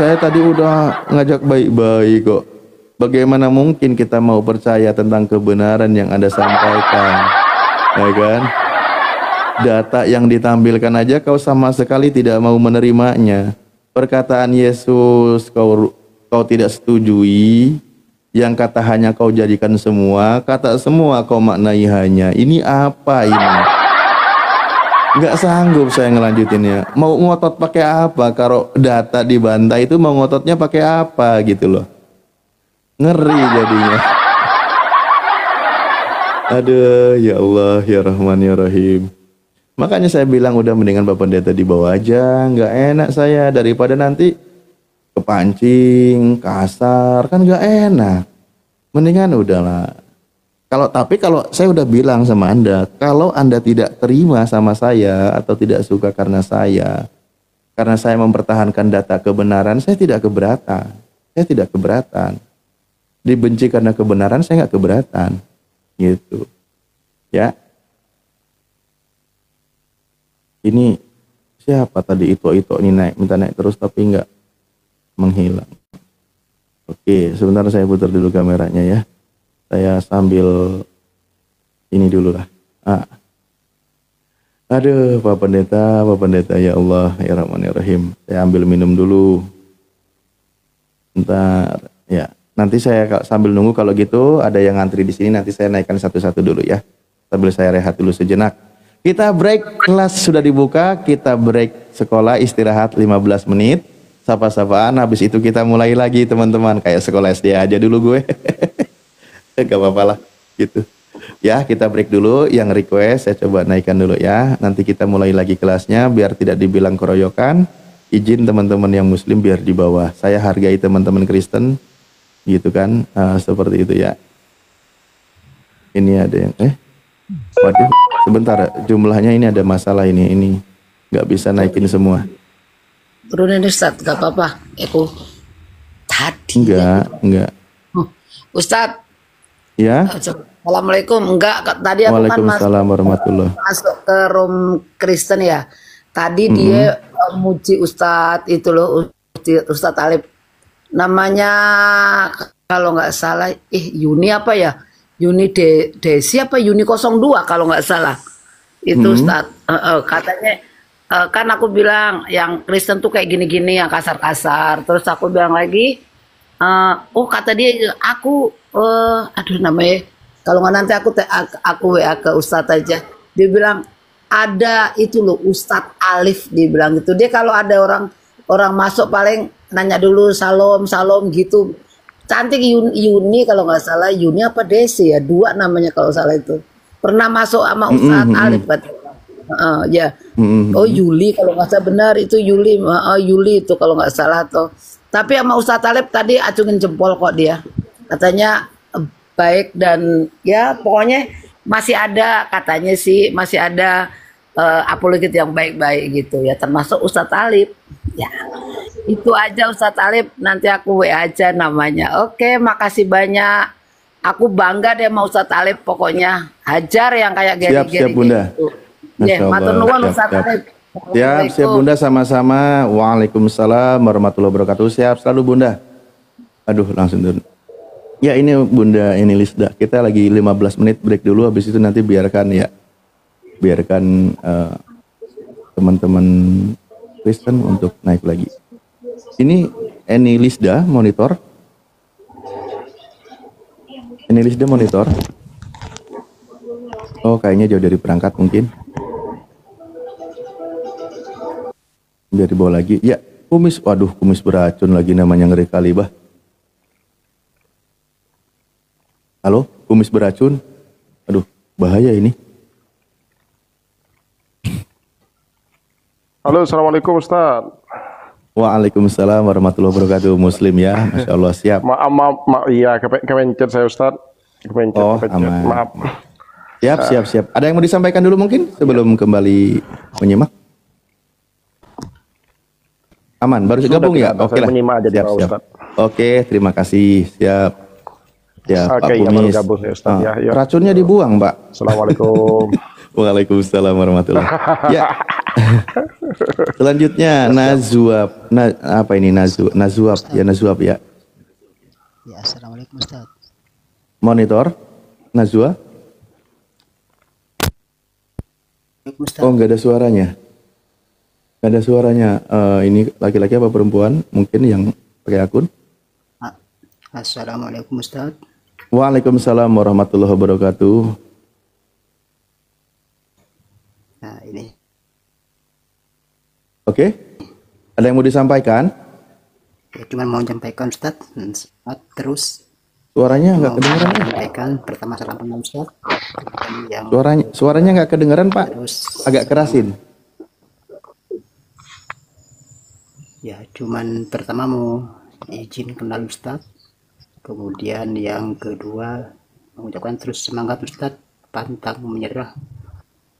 Saya tadi udah ngajak baik-baik kok. Bagaimana mungkin kita mau percaya tentang kebenaran yang Anda sampaikan, ya kan? Data yang ditampilkan aja kau sama sekali tidak mau menerimanya. Perkataan Yesus kau tidak setujui. Yang kata hanya kau jadikan semua, kata semua kau maknai hanya. Ini apa ini? Nggak sanggup saya ngelanjutinnya. Mau ngotot pakai apa? Kalau data dibantai itu mau ngototnya pakai apa gitu loh. Ngeri jadinya. Aduh, ya Allah, ya Rahman, ya Rahim. Makanya saya bilang udah mendingan Bapak Pendeta dibawa aja, nggak enak saya daripada nanti kepancing, kasar, kan nggak enak. Mendingan udahlah. Tapi kalau saya udah bilang sama Anda, kalau Anda tidak terima sama saya atau tidak suka karena saya mempertahankan data kebenaran, saya tidak keberatan. Saya tidak keberatan. Dibenci karena kebenaran, saya nggak keberatan. Gitu. Ya. Ini siapa tadi itu ini minta naik terus tapi nggak menghilang. Oke, sebentar saya putar dulu kameranya ya. Saya sambil ini dulu lah. Aduh, Pak Pendeta, ya Allah, ya Rahman, ya Rahim. Saya ambil minum dulu. Bentar, ya. Nanti saya sambil nunggu kalau gitu ada yang ngantri di sini nanti saya naikkan satu-satu dulu ya. Sambil saya rehat dulu sejenak. Kita break, kelas sudah dibuka, kita break sekolah istirahat 15 menit. Sapa-sapaan, habis itu kita mulai lagi teman-teman. Kayak sekolah SD aja dulu gue. Gak apa-apa lah, gitu. Ya, kita break dulu, yang request saya coba naikkan dulu ya. Nanti kita mulai lagi kelasnya, biar tidak dibilang keroyokan. Izin teman-teman yang muslim biar di bawah. Saya hargai teman-teman Kristen, gitu kan, seperti itu ya. Ini ada yang, waduh, sebentar, jumlahnya ini ada masalah ini nggak bisa naikin semua. Turunin Ustaz, gak apa-apa. Aku tadi. Enggak. Ustaz. Ya. Assalamualaikum. Enggak, tadi aku kan masuk ke room Kristen ya. Tadi dia muji Ustaz itu loh, Ustaz Alif. Namanya kalau nggak salah, Yuni apa ya? Yuni Desi apa Yuni 02 kalau nggak salah. Itu Ustaz. Katanya kan aku bilang yang Kristen tuh kayak gini-gini yang kasar-kasar. Terus aku bilang lagi, kata dia aku aduh namanya kalau nggak nanti aku WA ke Ustadz aja. Dia bilang ada itu loh Ustadz Alif, dia bilang gitu. Dia kalau ada orang masuk paling nanya dulu salam gitu. Cantik Yuni kalau nggak salah, Yuni apa Desi ya, 2 namanya kalau salah itu. Pernah masuk sama Ustadz Alif katanya. Ya. Oh Yuli kalau nggak salah, benar itu Yuli. Yuli itu kalau nggak salah tuh. Tapi sama Ustadz Alif tadi acungin jempol kok dia. Katanya baik dan ya pokoknya masih ada katanya sih, masih ada apologet yang baik-baik gitu ya, termasuk Ustadz Alif. Ya. Itu aja Ustadz Alif, nanti aku WA aja namanya. Oke, makasih banyak. Aku bangga deh sama Ustadz Alif pokoknya. Hajar yang kayak gini-gini siap Bunda. gitu. Ya, Masya matur Allah. nuwun Siap, Ustaz siap. Arif. Siap Bunda, sama-sama. Waalaikumsalam warahmatullahi wabarakatuh. Siap selalu Bunda. Aduh, langsung turun. Ya ini Bunda, ini Lisda. Kita lagi 15 menit break dulu. Habis itu nanti biarkan teman-teman Kristen untuk naik lagi. Ini Eni Lisda monitor. Eni Lisda monitor. Oh, kayaknya jauh dari perangkat mungkin. Biar dibawa lagi. Ya, kumis. Waduh, kumis beracun lagi namanya, ngeri kali, bah. Halo, kumis beracun. Aduh, bahaya ini. Halo, assalamualaikum Ustaz. Waalaikumsalam warahmatullahi wabarakatuh. Muslim ya, Masya Allah, siap. Iya, kepencet saya Ustaz. Kepencet. Aman. Maaf. Siap. Ada yang mau disampaikan dulu mungkin sebelum kembali menyimak? Aman, baru gabung ya? Oke lah. Menyimak aja di bawah, Siap. Ustaz. Oke, terima kasih. Siap. Ya, Pak Oke, ya, baru Kumis. gabung ya, Ustaz. Ya. Racunnya dibuang, Pak. Assalamualaikum. Waalaikumsalam warahmatullahi wabarakatuh. Ya. Selanjutnya Nazuab. Apa ini Nazuab ya. Ya, assalamualaikum Ustaz. Monitor Nazwa. Oh, nggak ada suaranya. Nggak ada suaranya. Ini laki-laki apa perempuan? Mungkin yang pakai akun. Assalamualaikum Ustaz. Waalaikumsalam warahmatullahi wabarakatuh. Nah, ini. Oke. Ada yang mau disampaikan? Ya, cuman mau menyampaikan Ustaz. Terus Suaranya nggak mau kedengeran. menyampaikan pertama salam kenal Ustaz. Kemudian yang Suaranya nggak kedengeran, Pak. terus Agak kerasin. ya cuman pertama mau izin kenal Ustaz. Kemudian yang kedua mengucapkan terus semangat Ustaz, pantang menyerah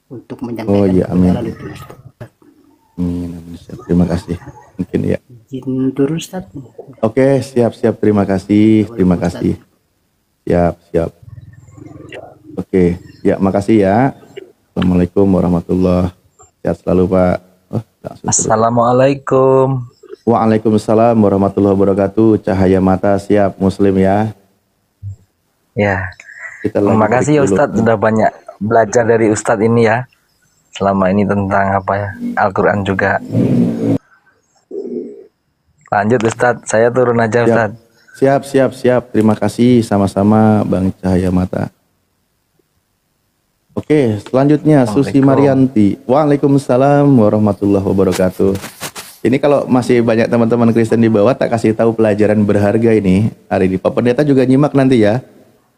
untuk menyampaikan Oh, iya, amin. kebenaran itu Ustaz. Amin. Terima kasih. Mungkin ya. Izin terus Ustaz. Oke, siap. Terima kasih. Siap. Oke, ya makasih ya. Assalamualaikum warahmatullahi wabarakatuh. Sehat selalu Pak. Assalamualaikum. Waalaikumsalam warahmatullahi wabarakatuh. Cahaya mata siap Muslim ya. Ya. Terima kasih ya Ustadz, sudah banyak belajar dari Ustadz ini ya. Selama ini tentang apa ya, Al-Quran juga. Lanjut Ustadz, saya turun aja Ustadz. Siap. Terima kasih sama-sama Bang Cahaya Mata. Oke, selanjutnya Susi Marianti. Waalaikumsalam warahmatullahi wabarakatuh. Ini kalau masih banyak teman-teman Kristen di bawah, tak kasih tahu pelajaran berharga ini hari ini. Pak Pendeta juga nyimak nanti ya.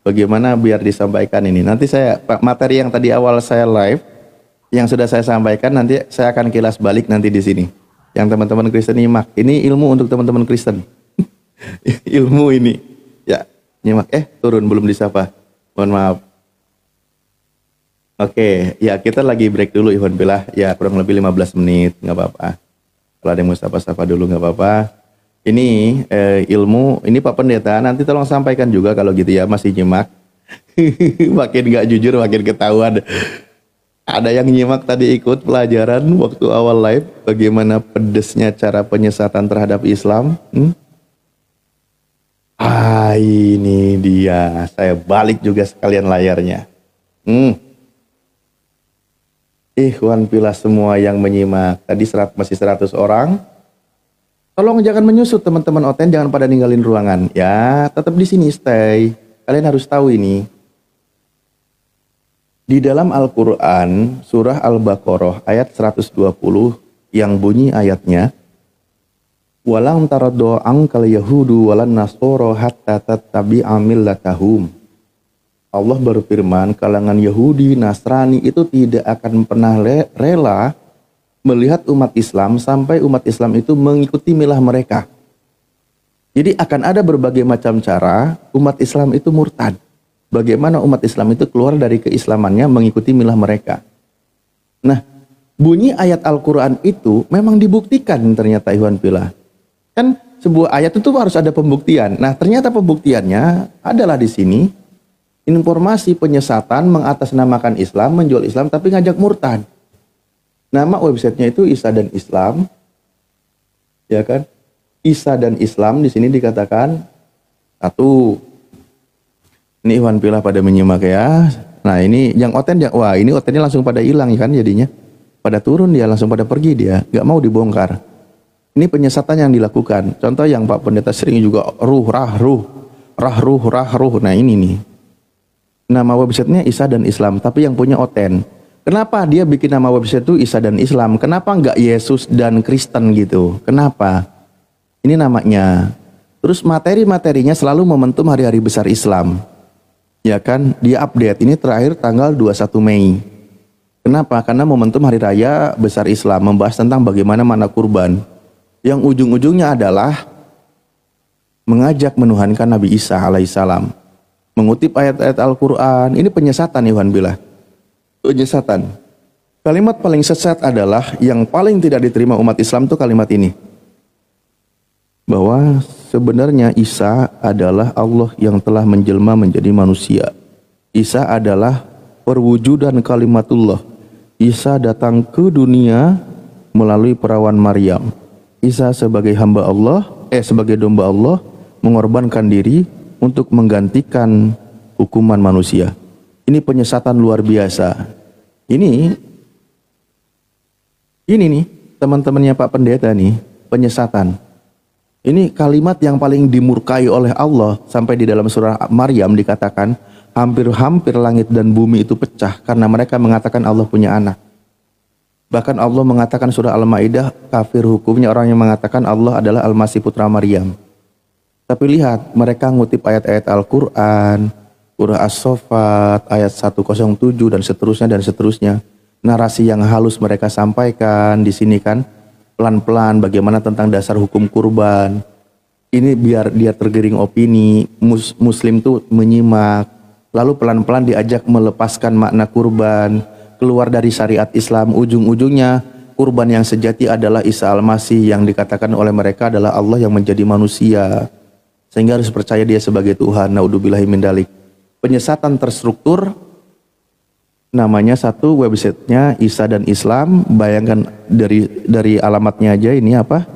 Bagaimana biar disampaikan ini. Nanti saya materi yang tadi awal saya live, yang sudah saya sampaikan nanti saya akan kilas balik nanti di sini. Yang teman-teman Kristen nyimak. Ini ilmu untuk teman-teman Kristen. Ilmu ini. Ya, nyimak. Turun belum disapa. Mohon maaf. Oke, ya kita lagi break dulu Iwan Billah. Ya, kurang lebih 15 menit, nggak apa-apa. Kalau ada yang mau sapa-sapa dulu nggak apa-apa. Ini ilmu, ini Pak Pendeta, nanti tolong sampaikan juga kalau gitu ya, masih nyimak. Makin nggak jujur, makin ketahuan. Ada yang nyimak tadi ikut pelajaran waktu awal live, bagaimana pedesnya cara penyesatan terhadap Islam. Ini dia, saya balik juga sekalian layarnya. Ikhwan pilih semua yang menyimak. Tadi masih 100 orang. Tolong jangan menyusut teman-teman Oten, jangan pada ninggalin ruangan. Ya, tetap di sini stay. Kalian harus tahu ini. Di dalam Al-Quran, surah Al-Baqarah ayat 120 yang bunyi ayatnya, walang taraddo angkal yahudu walan nasoro hatta tattabi'a millatahum. Allah berfirman, kalangan Yahudi, Nasrani itu tidak akan pernah rela melihat umat Islam sampai umat Islam itu mengikuti milah mereka. Jadi akan ada berbagai macam cara umat Islam itu murtad. Bagaimana umat Islam itu keluar dari keislamannya mengikuti milah mereka. Nah, bunyi ayat Al-Quran itu memang dibuktikan ternyata Ikhwan Fillah. Kan sebuah ayat itu harus ada pembuktian. Nah, ternyata pembuktiannya adalah di sini. Informasi penyesatan mengatasnamakan Islam, menjual Islam, tapi ngajak murtad. Nama websitenya itu Isa dan Islam, ya kan? Isa dan Islam di sini dikatakan satu. Ini Iwan Pilah pada menyimak ya. Nah ini yang oten, wah ini otennya langsung pada hilang kan jadinya. Pada turun dia, langsung pada pergi dia, nggak mau dibongkar. Ini penyesatan yang dilakukan. Contoh yang Pak Pendeta sering juga rah ruh. Nah ini nih. Nama websitenya Isa dan Islam, tapi yang punya oten. Kenapa dia bikin nama website itu Isa dan Islam? Kenapa nggak Yesus dan Kristen gitu? Kenapa? Ini namanya. Terus materi-materinya selalu momentum hari-hari besar Islam. Ya kan? Dia update. Ini terakhir tanggal 21 Mei. Kenapa? Karena momentum hari raya besar Islam membahas tentang bagaimana mana kurban. Yang ujung-ujungnya adalah mengajak menuhankan Nabi Isa alaihissalam. Mengutip ayat-ayat Al-Quran. Ini penyesatan Iwan Bilah. Penyesatan. Kalimat paling sesat adalah yang paling tidak diterima umat Islam itu kalimat ini. Bahwa sebenarnya Isa adalah Allah yang telah menjelma menjadi manusia. Isa adalah perwujudan kalimatullah. Isa datang ke dunia melalui perawan Maryam. Isa sebagai hamba Allah, sebagai domba Allah, mengorbankan diri untuk menggantikan hukuman manusia. Ini penyesatan luar biasa. Ini nih teman-temannya Pak Pendeta nih, penyesatan. Ini kalimat yang paling dimurkai oleh Allah. Sampai di dalam surah Maryam dikatakan hampir-hampir langit dan bumi itu pecah karena mereka mengatakan Allah punya anak. Bahkan Allah mengatakan surah Al-Maidah, kafir hukumnya orang yang mengatakan Allah adalah Al-Masih putra Maryam. Tapi lihat, mereka ngutip ayat-ayat Al-Quran, surah As-Saffat, ayat 107 dan seterusnya. Narasi yang halus mereka sampaikan di sini kan, pelan-pelan bagaimana tentang dasar hukum kurban. Ini biar dia tergiring opini, muslim tuh menyimak, lalu pelan-pelan diajak melepaskan makna kurban, keluar dari syariat Islam. Ujung-ujungnya kurban yang sejati adalah Isa Al-Masih yang dikatakan oleh mereka adalah Allah yang menjadi manusia. Sehingga harus percaya dia sebagai Tuhan. Naudzubillahi min dzalik. Penyesatan terstruktur, namanya satu websitenya Isa dan Islam. Bayangkan dari alamatnya aja ini apa?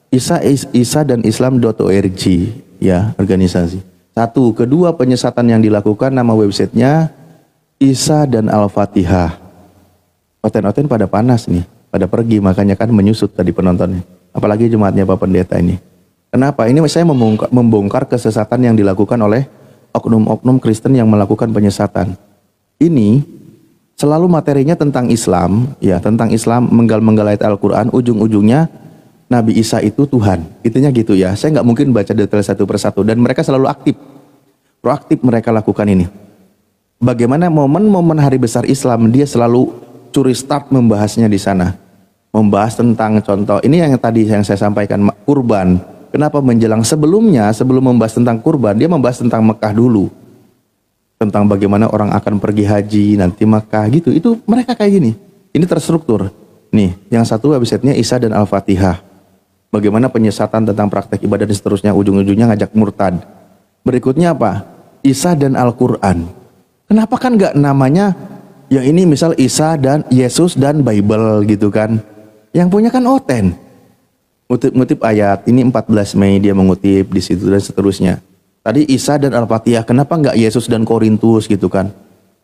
Isa dan Islam.org, ya, organisasi. Satu. Kedua, penyesatan yang dilakukan, nama websitenya Isa dan Al-Fatihah. Oten-oten pada panas nih, pada pergi, makanya kan menyusut tadi penontonnya. Apalagi jemaatnya Pak Pendeta ini. Kenapa? Ini saya membongkar kesesatan yang dilakukan oleh oknum-oknum Kristen yang melakukan penyesatan. Ini selalu materinya tentang Islam, ya, tentang Islam, menggal-menggal ayat Al-Quran, ujung-ujungnya Nabi Isa itu Tuhan. Itunya gitu ya. Saya nggak mungkin baca detail satu persatu, dan mereka selalu aktif, proaktif mereka lakukan ini. Bagaimana momen-momen hari besar Islam, dia selalu curi start membahasnya di sana. Membahas tentang contoh, ini yang tadi yang saya sampaikan, kurban. Kenapa menjelang sebelumnya, sebelum membahas tentang kurban, dia membahas tentang Mekah dulu. Tentang bagaimana orang akan pergi haji, nanti Mekah gitu. Itu mereka kayak gini. Ini terstruktur. Nih, yang satu websitenya Isa dan Al-Fatihah. Bagaimana penyesatan tentang praktek ibadah dan seterusnya, ujung-ujungnya ngajak murtad. Berikutnya apa? Isa dan Al-Quran. Kenapa kan nggak namanya, yang ini misal Isa dan Yesus dan Bible gitu kan. Yang punya kan oten. Ngutip ayat, ini 14 Mei dia mengutip di situ dan seterusnya. Tadi Isa dan Al-Fatihah, kenapa nggak Yesus dan Korintus gitu kan.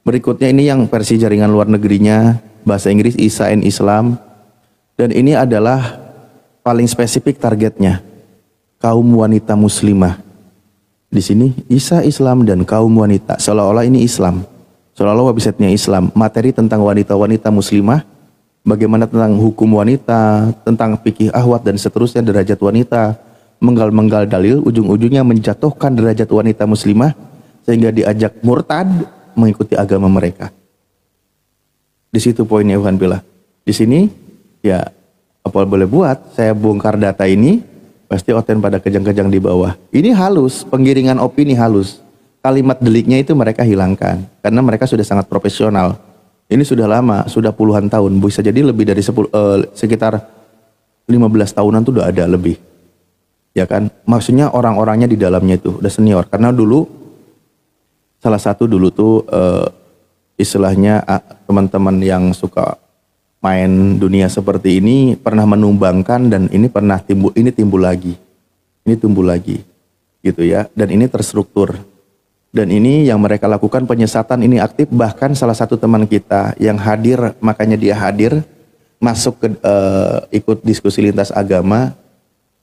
Berikutnya ini yang versi jaringan luar negerinya, bahasa Inggris Isa and Islam. Dan ini adalah paling spesifik targetnya, kaum wanita muslimah. Di sini Isa Islam dan kaum wanita, seolah-olah ini Islam. Seolah-olah websitenya Islam, materi tentang wanita-wanita muslimah. Bagaimana tentang hukum wanita, tentang fikih ahwat dan seterusnya, derajat wanita, menggal-menggal dalil, ujung-ujungnya menjatuhkan derajat wanita muslimah sehingga diajak murtad mengikuti agama mereka. Di situ poinnya Iwan Bila. Di sini ya apa boleh buat, saya bongkar data ini, pasti oten pada kejang-kejang di bawah. Ini halus, penggiringan opini halus. Kalimat deliknya itu mereka hilangkan karena mereka sudah sangat profesional. Ini sudah lama, sudah puluhan tahun, bisa jadi lebih dari sekitar 15 tahunan tuh udah ada lebih. Ya kan? Maksudnya orang-orangnya di dalamnya itu udah senior. Karena dulu salah satu dulu tuh istilahnya teman-teman yang suka main dunia seperti ini pernah menumbangkan, dan ini pernah timbul lagi. Ini tumbuh lagi. Gitu ya. Dan ini terstruktur. Dan ini yang mereka lakukan penyesatan ini aktif, bahkan salah satu teman kita yang hadir, makanya dia hadir masuk ke ikut diskusi lintas agama.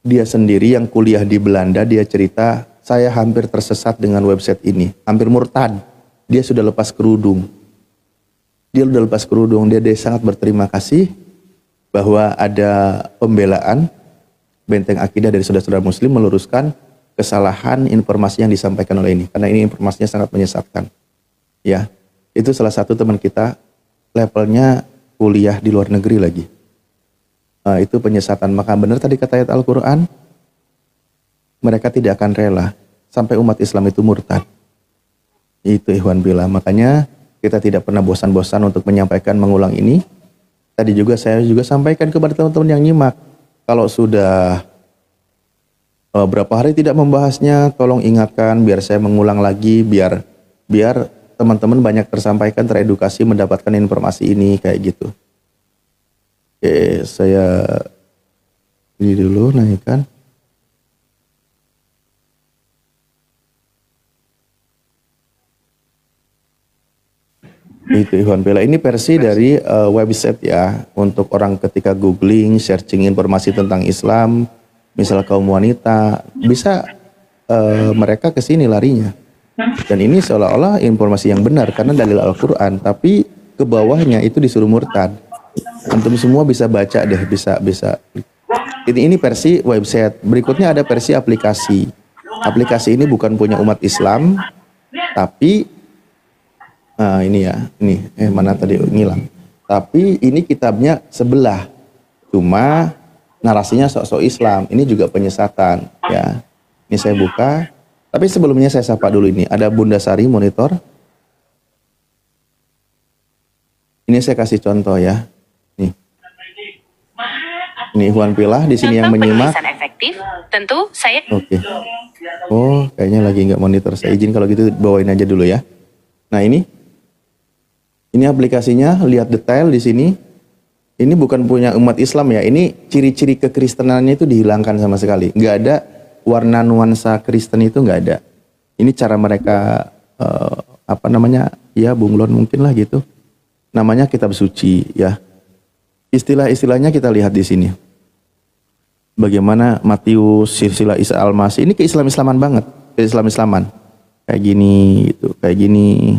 Dia sendiri yang kuliah di Belanda, dia cerita, saya hampir tersesat dengan website ini, hampir murtad. Dia sudah lepas kerudung. Dia sangat berterima kasih bahwa ada pembelaan benteng akidah dari saudara-saudara muslim meluruskan kesalahan informasi yang disampaikan oleh ini, karena ini informasinya sangat menyesatkan. Ya, itu salah satu teman kita levelnya kuliah di luar negeri lagi. Itu penyesatan. Maka benar tadi kata ayat Al-Quran, mereka tidak akan rela sampai umat Islam itu murtad. Itu ikhwan billah. Makanya kita tidak pernah bosan-bosan untuk menyampaikan, mengulang ini. Tadi juga saya sampaikan kepada teman-teman yang nyimak, kalau sudah berapa hari tidak membahasnya, tolong ingatkan biar saya mengulang lagi, biar teman-teman banyak tersampaikan, teredukasi, mendapatkan informasi ini kayak gitu. Oke, saya ini dulu naikkan. Itu Ikhwan Bella, ini versi dari website ya, untuk orang ketika googling, searching informasi tentang Islam, misal kaum wanita, bisa mereka ke sini larinya. Dan ini seolah-olah informasi yang benar karena dalil Al-Qur'an, tapi ke bawahnya itu disuruh murtad. Antum semua bisa baca deh, bisa. Ini versi website. Berikutnya ada versi aplikasi. Aplikasi ini bukan punya umat Islam, tapi ini ya, ini mana tadi ngilang. Tapi ini kitabnya sebelah. Cuma narasinya sok-sok Islam. Ini juga penyesatan ya. Ini saya buka. Tapi sebelumnya saya sapa dulu ini. Ada Bunda Sari monitor. Ini saya kasih contoh ya. Nih. Ini Ikhwan Pilah di sini yang menyimak. Efektif, tentu saya. Oke. Oh, kayaknya lagi nggak monitor. Saya izin kalau gitu bawain aja dulu ya. Nah ini aplikasinya. Lihat detail di sini. Ini bukan punya umat Islam ya. Ini ciri-ciri kekristenannya itu dihilangkan sama sekali. Nggak ada warna nuansa Kristen, itu nggak ada. Ini cara mereka ya bunglon mungkin lah gitu. Namanya kitab suci ya. Istilah-istilahnya kita lihat di sini. Bagaimana Matius, silsilah Isa Al-Masih, ini keislam-islaman banget, keislam-islaman. Kayak gini gitu, kayak gini.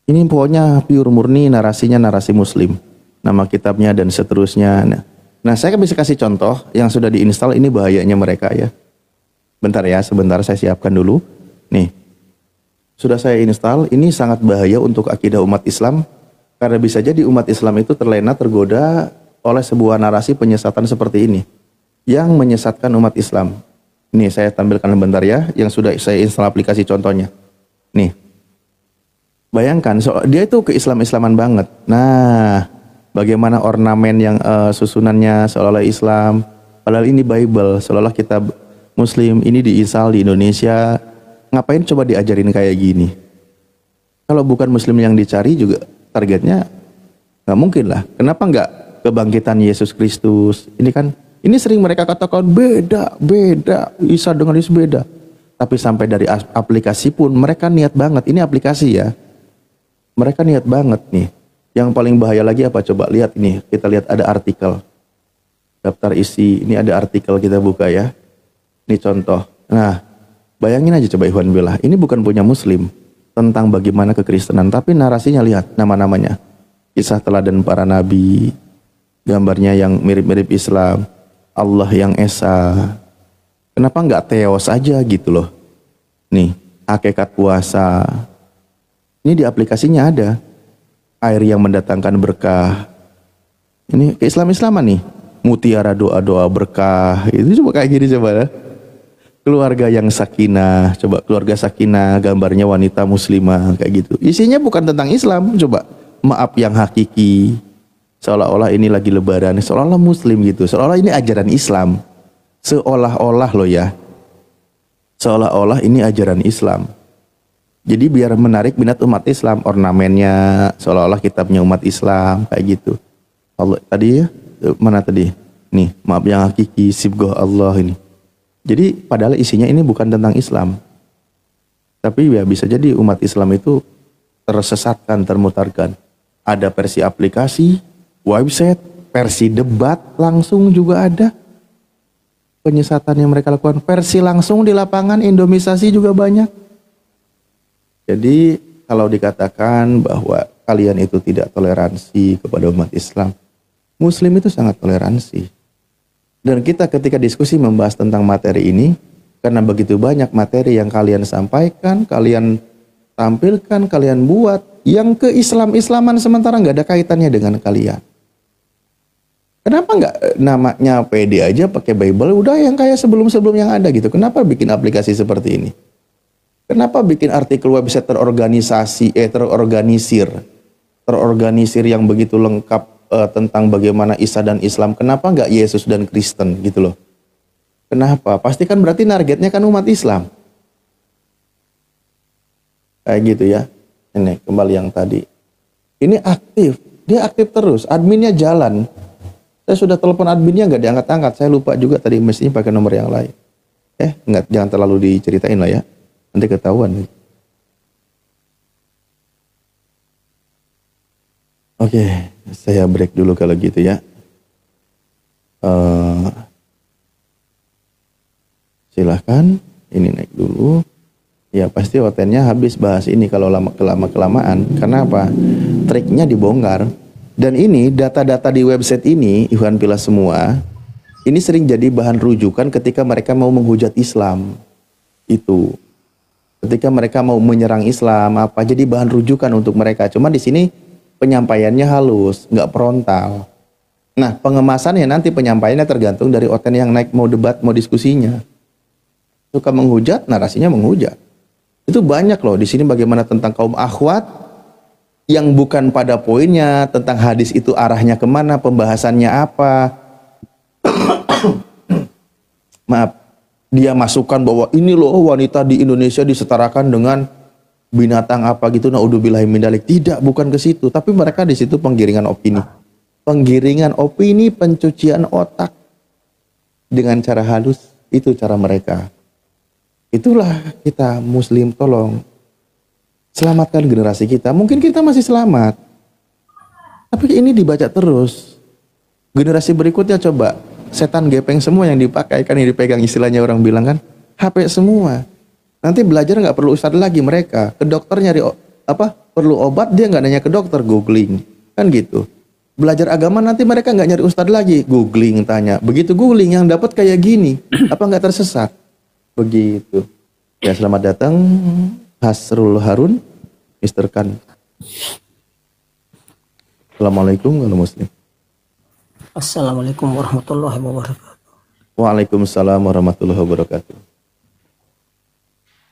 Ini pokoknya pure murni narasinya narasi muslim. Nama kitabnya dan seterusnya. Nah, saya bisa kasih contoh yang sudah diinstal, ini bahayanya mereka ya. Bentar ya, sebentar saya siapkan dulu. Nih, sudah saya install, ini sangat bahaya untuk akidah umat Islam. Karena bisa jadi umat Islam itu terlena, tergoda oleh sebuah narasi penyesatan seperti ini. Yang menyesatkan umat Islam. Ini saya tampilkan bentar ya, yang sudah saya install aplikasi contohnya. Nih, bayangkan, dia itu keislam-islaman banget. Nah, bagaimana ornamen yang susunannya seolah-olah Islam, padahal ini Bible, seolah-olah kitab Muslim, ini diinstal di Indonesia. Ngapain coba diajarin kayak gini? Kalau bukan Muslim yang dicari juga targetnya nggak mungkin lah. Kenapa nggak kebangkitan Yesus Kristus? Ini sering mereka katakan beda, Isa dengan Yesus beda. Tapi sampai dari aplikasi pun mereka niat banget. Ini aplikasi ya. Mereka niat banget nih. Yang paling bahaya lagi apa? Coba lihat ini. Kita lihat ada artikel. Daftar isi. Ini ada artikel, kita buka ya. Ini contoh. Nah, bayangin aja coba Ikhwan Billah. Ini bukan punya Muslim. Tentang bagaimana kekristenan. Tapi narasinya lihat nama-namanya. Kisah teladan para nabi. Gambarnya yang mirip-mirip Islam. Allah yang Esa. Kenapa nggak Theos aja gitu loh. Nih, hakikat puasa. Ini di aplikasinya ada. Air yang mendatangkan berkah. Ini ke-Islam-Islaman nih. Mutiara doa-doa berkah. Itu coba kayak gini coba ya. Keluarga yang sakinah. Coba keluarga sakinah, gambarnya wanita muslimah kayak gitu. Isinya bukan tentang Islam. Coba maaf yang hakiki. Seolah-olah ini lagi lebaran. Seolah-olah muslim gitu. Seolah-olah ini ajaran Islam. Seolah-olah loh ya. Seolah-olah ini ajaran Islam. Jadi biar menarik minat umat Islam, ornamennya seolah-olah kitabnya umat Islam kayak gitu. Allah tadi ya, mana tadi? Nih, maaf yang hakiki sibghah Allah ini. Jadi padahal isinya ini bukan tentang Islam. Tapi ya bisa jadi umat Islam itu tersesatkan, termutarkan. Ada versi aplikasi, website, versi debat langsung juga ada. Penyesatan yang mereka lakukan, versi langsung di lapangan, indomisasi juga banyak. Jadi kalau dikatakan bahwa kalian itu tidak toleransi kepada umat Islam, Muslim itu sangat toleransi. Dan kita ketika diskusi membahas tentang materi ini, karena begitu banyak materi yang kalian sampaikan, kalian tampilkan, kalian buat, yang ke Islam-Islaman sementara nggak ada kaitannya dengan kalian. Kenapa nggak namanya PD aja pakai Bible, udah yang kayak sebelum-sebelum yang ada gitu. Kenapa bikin aplikasi seperti ini? Kenapa bikin artikel website terorganisir yang begitu lengkap tentang bagaimana Isa dan Islam? Kenapa nggak Yesus dan Kristen gitu loh? Kenapa? Pasti kan berarti targetnya kan umat Islam. Kayak gitu ya. Ini kembali yang tadi. Ini aktif, dia aktif terus. Adminnya jalan. Saya sudah telepon adminnya nggak diangkat-angkat. Saya lupa juga tadi mestinya pakai nomor yang lain. Nggak, jangan terlalu diceritain lah ya. Nanti ketahuan. Oke, saya break dulu kalau gitu ya. Silahkan, ini naik dulu. Ya pasti hotelnya habis bahas ini kalau kelamaan. Karena apa? Triknya dibongkar. Dan ini data-data di website ini, Ikhwan Fillah semua, ini sering jadi bahan rujukan ketika mereka mau menghujat Islam. Itu. Ketika mereka mau menyerang Islam, apa jadi bahan rujukan untuk mereka. Cuma di sini penyampaiannya halus, nggak frontal. Nah, pengemasannya nanti penyampaiannya tergantung dari oten yang naik mau debat, mau diskusinya. Suka menghujat, narasinya menghujat. Itu banyak loh di sini bagaimana tentang kaum akhwat yang bukan pada poinnya, tentang hadis itu arahnya kemana, pembahasannya apa. Maaf. Dia masukkan bahwa ini loh wanita di Indonesia disetarakan dengan binatang apa gitu, naudzubillahi min dzalik. Tidak, bukan ke situ, tapi mereka di situ penggiringan opini. Penggiringan opini, pencucian otak dengan cara halus, itu cara mereka. Itulah kita Muslim, tolong selamatkan generasi kita. Mungkin kita masih selamat, tapi ini dibaca terus. Generasi berikutnya coba setan gepeng semua yang dipakai kan, yang dipegang istilahnya orang bilang kan, HP semua. Nanti belajar nggak perlu ustadz lagi, mereka ke dokter nyari perlu obat, dia nggak nanya ke dokter, googling kan gitu. Belajar agama nanti mereka nggak nyari ustadz lagi, googling tanya. Begitu googling yang dapat kayak gini, apa nggak tersesat? Begitu. Ya selamat datang Hasrul Harun, Mr. Khan. Assalamualaikum warahmatullahi wabarakatuh. Assalamualaikum warahmatullahi wabarakatuh. Waalaikumsalam warahmatullahi wabarakatuh.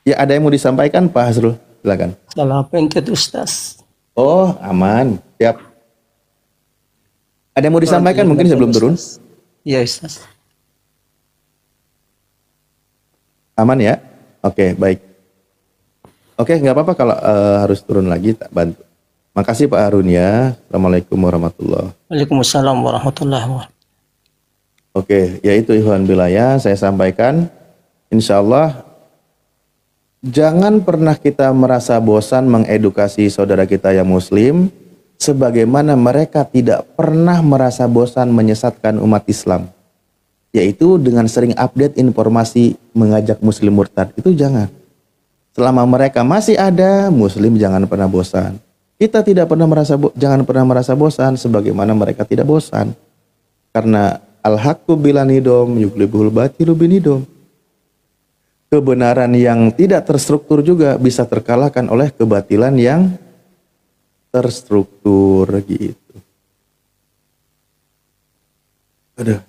Ya, ada yang mau disampaikan Pak Hasrul? Silakan. Salam pencet Ustaz. Oh, aman. Siap. Ada yang mau disampaikan mungkin sebelum turun? Iya, Ustaz. Aman ya? Oke, baik. Oke, nggak apa-apa kalau harus turun lagi, tak bantu. Makasih Pak Harun ya. Assalamualaikum warahmatullahi wabarakatuh. Waalaikumsalam warahmatullahi wabarakatuh. Oke, yaitu Ikhwan Bilaya saya sampaikan, insya Allah jangan pernah kita merasa bosan mengedukasi saudara kita yang Muslim, sebagaimana mereka tidak pernah merasa bosan menyesatkan umat Islam, yaitu dengan sering update informasi mengajak Muslim murtad. Itu jangan. Selama mereka masih ada, Muslim jangan pernah bosan. Kita tidak pernah jangan pernah merasa bosan sebagaimana mereka tidak bosan. Karena al-haqqu bilanidom yuglibul batilu binidom. Kebenaran yang tidak terstruktur juga bisa terkalahkan oleh kebatilan yang terstruktur gitu. Aduh.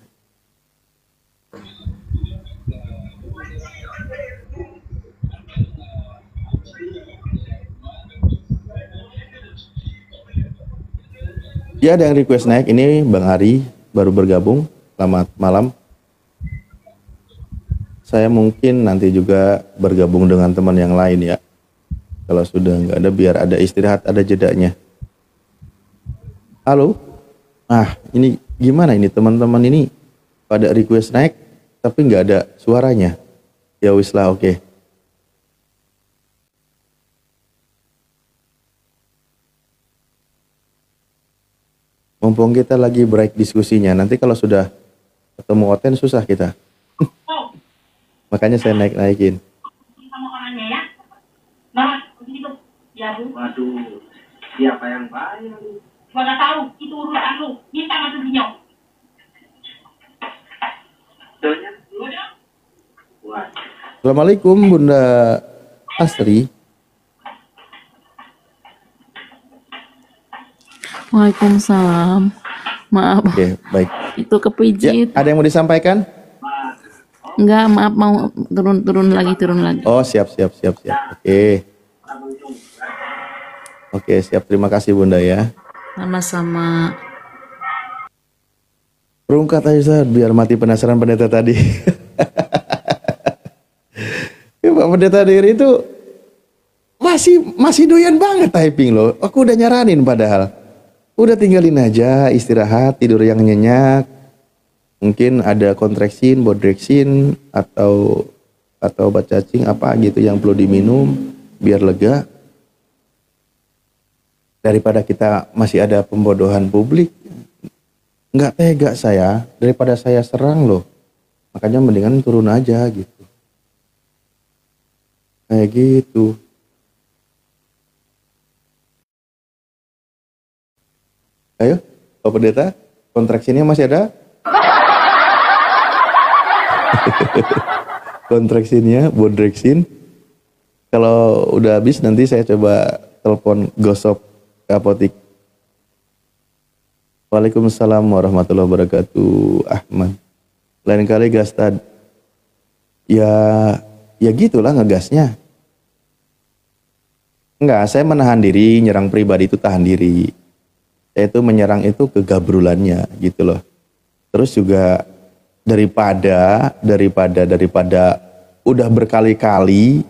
Ya, ada yang request naik. Ini Bang Ari baru bergabung. Selamat malam. Saya mungkin nanti juga bergabung dengan teman yang lain ya. Kalau sudah nggak ada, biar ada istirahat, ada jedanya. Halo? Ini gimana ini teman-teman ini pada request naik tapi nggak ada suaranya. Ya wis lah, oke. Mumpung kita lagi break diskusinya, nanti kalau sudah ketemu Oten susah kita. Makanya saya naik-naikin. Waduh, siapa yang bayar? Gua nggak tahu, itu urusan lu. Minta sama Tudinyo. Assalamualaikum Bunda Asri. Waalaikumsalam. Maaf. Oke, baik. Itu kepijit. Ya, ada yang mau disampaikan? Enggak, maaf, mau turun lagi. Oh, siap. Oke, siap. Terima kasih Bunda ya. Sama-sama. Perungkat aja Ustaz, biar mati penasaran pendeta tadi. Ya, Pak Pendeta Dery itu masih doyan banget typing loh. Aku udah nyaranin padahal. Udah tinggalin aja, istirahat, tidur yang nyenyak. Mungkin ada kontraksin, bodreksin, atau obat cacing apa gitu yang perlu diminum biar lega. Daripada kita masih ada pembodohan publik. Nggak tega saya, daripada saya serang loh. Makanya mendingan turun aja gitu. Kayak gitu. Ayo, Pak Pendeta, kontraksinya masih ada? Kontraksinya, bodreksin. Kalau udah habis nanti saya coba telepon gosok ke apotik. Waalaikumsalam warahmatullahi wabarakatuh, Ahmad. Lain kali gas tad. Ya gitulah ngegasnya. Enggak, saya menahan diri, nyerang pribadi itu tahan diri. Saya itu menyerang itu kegabrulannya gitu loh. Terus juga daripada udah berkali-kali